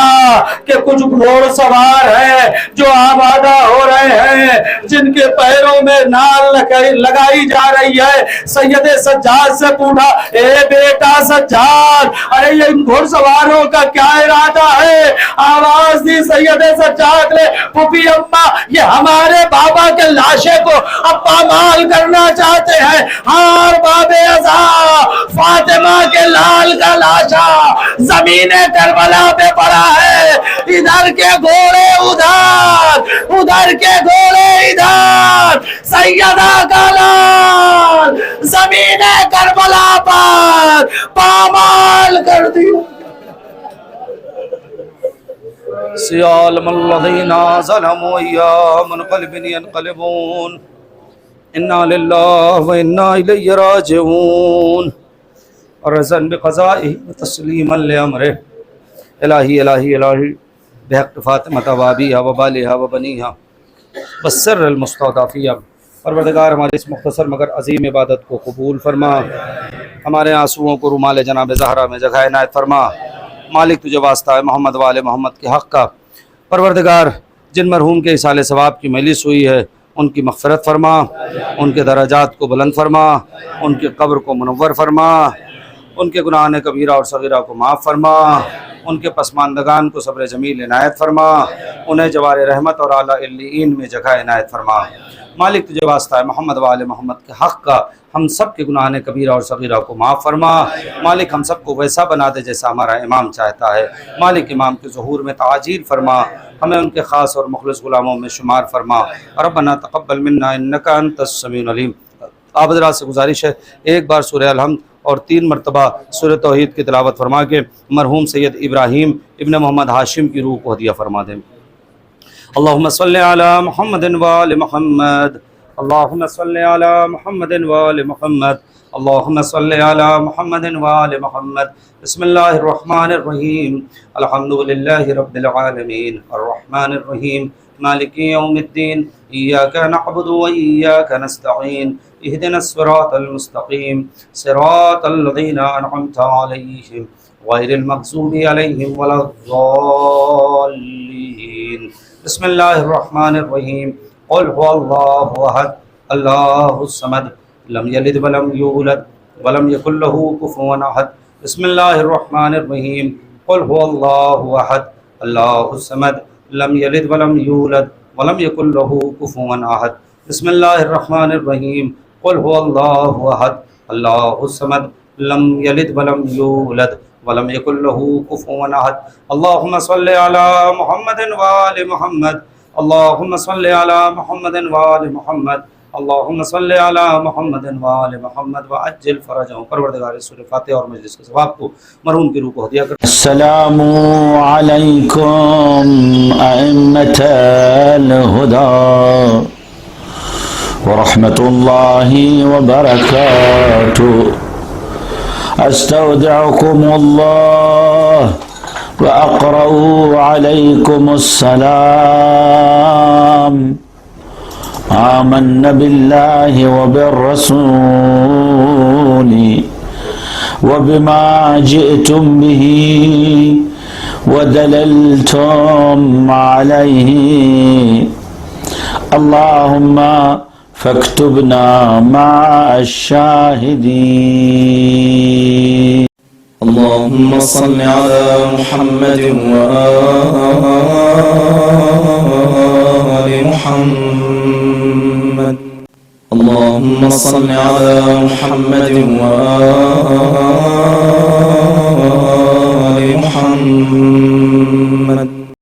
کہ کچھ گھوڑ سوار ہیں جو آمادہ ہو رہے ہیں، جن کے پیروں میں نال لگائی جا رہی ہے۔ سید سجاد سے پوچھا اے بیٹا سجاد ارے یہ ان گھڑ سواروں کا کیا ارادہ ہے؟ آواز دی سید سجاد نے پھوپھی اماں یہ ہمارے بابا کے لاشے کو اب پامال کرنا چاہتے ہیں۔ ہار باب ازا فاطمہ کے لال کا لاشا زمین کربلا پہ پڑا ہے، ادھر کے گھوڑے ادھر کے گھوڑے ادھر، سیدہ کا لال زمین کربلا پر پامال کر دیا۔ سیالم الذین ظلموا ایام منقلب ينقلبون انا للہ و انا الیہ راجعون رضا بقضائہ وتسلیما لامرہ۔ الہی الہی الہی بحق فاطمہ وابیہ وبالہا وبنیہا والسر المستضعفیہ، پروردگار ہماری اس مختصر مگر عظیم عبادت کو قبول فرما، ہمارے آنسوؤں کو رومال جناب زہرا میں جگہ عنایت فرما۔ مالک تجھے واسطہ ہے محمد وآل محمد کے حق کا، پروردگار جن مرحوم کے اصال ثواب کی مجلس ہوئی ہے ان کی مغفرت فرما، ان کے درجات کو بلند فرما، ان کی قبر کو منور فرما، ان کے گناہ کبیرہ اور صغیرہ کو معاف فرما، ان کے پسماندگان کو صبر جمیل عنایت فرما، انہیں جوار رحمت اور اعلیٰ علیین میں جگہ عنایت فرما۔ مالک تجھے واسطہ ہے محمد وآل محمد کے حق کا، ہم سب کے گناہ کبیرہ اور صغیرہ کو معاف فرما۔ مالک ہم سب کو ویسا بنا دے جیسا ہمارا امام چاہتا ہے۔ مالک امام کے ظہور میں تعجیل فرما، ہمیں ان کے خاص اور مخلص غلاموں میں شمار فرما۔ ربنا تقبل منا انک انت السمیع العلیم۔ آپ حضرات سے گزارش ہے ایک بار سورہ الحمد اور 3 مرتبہ سورہ توحید کی تلاوت فرما کے مرحوم سید ابراہیم ابن محمد ہاشم کی روح کو ہدیہ فرما دیں۔ اللہم صلی علی محمد وآل محمد، اللہم صلی علی محمد وآل محمد، اللہم صلی علی محمد وآل محمد۔ بسم اللہ الرحمن الرحیم، الحمدللہ رب العالمین، الرحمن الرحیم، مالک یوم الدین، ایاک نعبد و ایاک نستعین، اہدنا الصراط المستقیم، صراط الذین انعمت علیہم غیر المغضوب علیہم ولا الضالین۔ بسم اللہ الرحمن الرحیم، قل هو اللہ احد اللہ الصمد لم یلد ولم یولد ولم یکن له کفوا احد۔ بسم اللہ الرحمن الرحیم، قل هو اللہ احد اللہ الصمد لم یلد ولم یولد ولم یکن له کفوا احد۔ بسم اللہ الرحمن الرحیم، قل هو اللہ احد اللہ الصمد لم یلد ولم یولد ولم یکن له کفوا احد۔ اللہم صلی علی محمد وآل محمد، اللہم صلی علی محمد وآل محمد، اللہم صلی علی محمد وآل محمد وعجل فرجہم۔ پروردگار سورہ فاتحہ اور مجلس کے ثواب کو مرحوم کی روح کو ہدیہ کر۔ السلام علیکم ائمة الہدی ورحمۃ اللہ وبرکاتہ۔ استودعکم اللہ وأقرأ عليكم السلام۔ آمنا بالله وبالرسول وبما جئتم به ودللتم عليه، اللهم فاكتبنا مع الشاهدين۔ اللهم صل على محمد وآل محمد، اللهم صل على محمد وآل محمد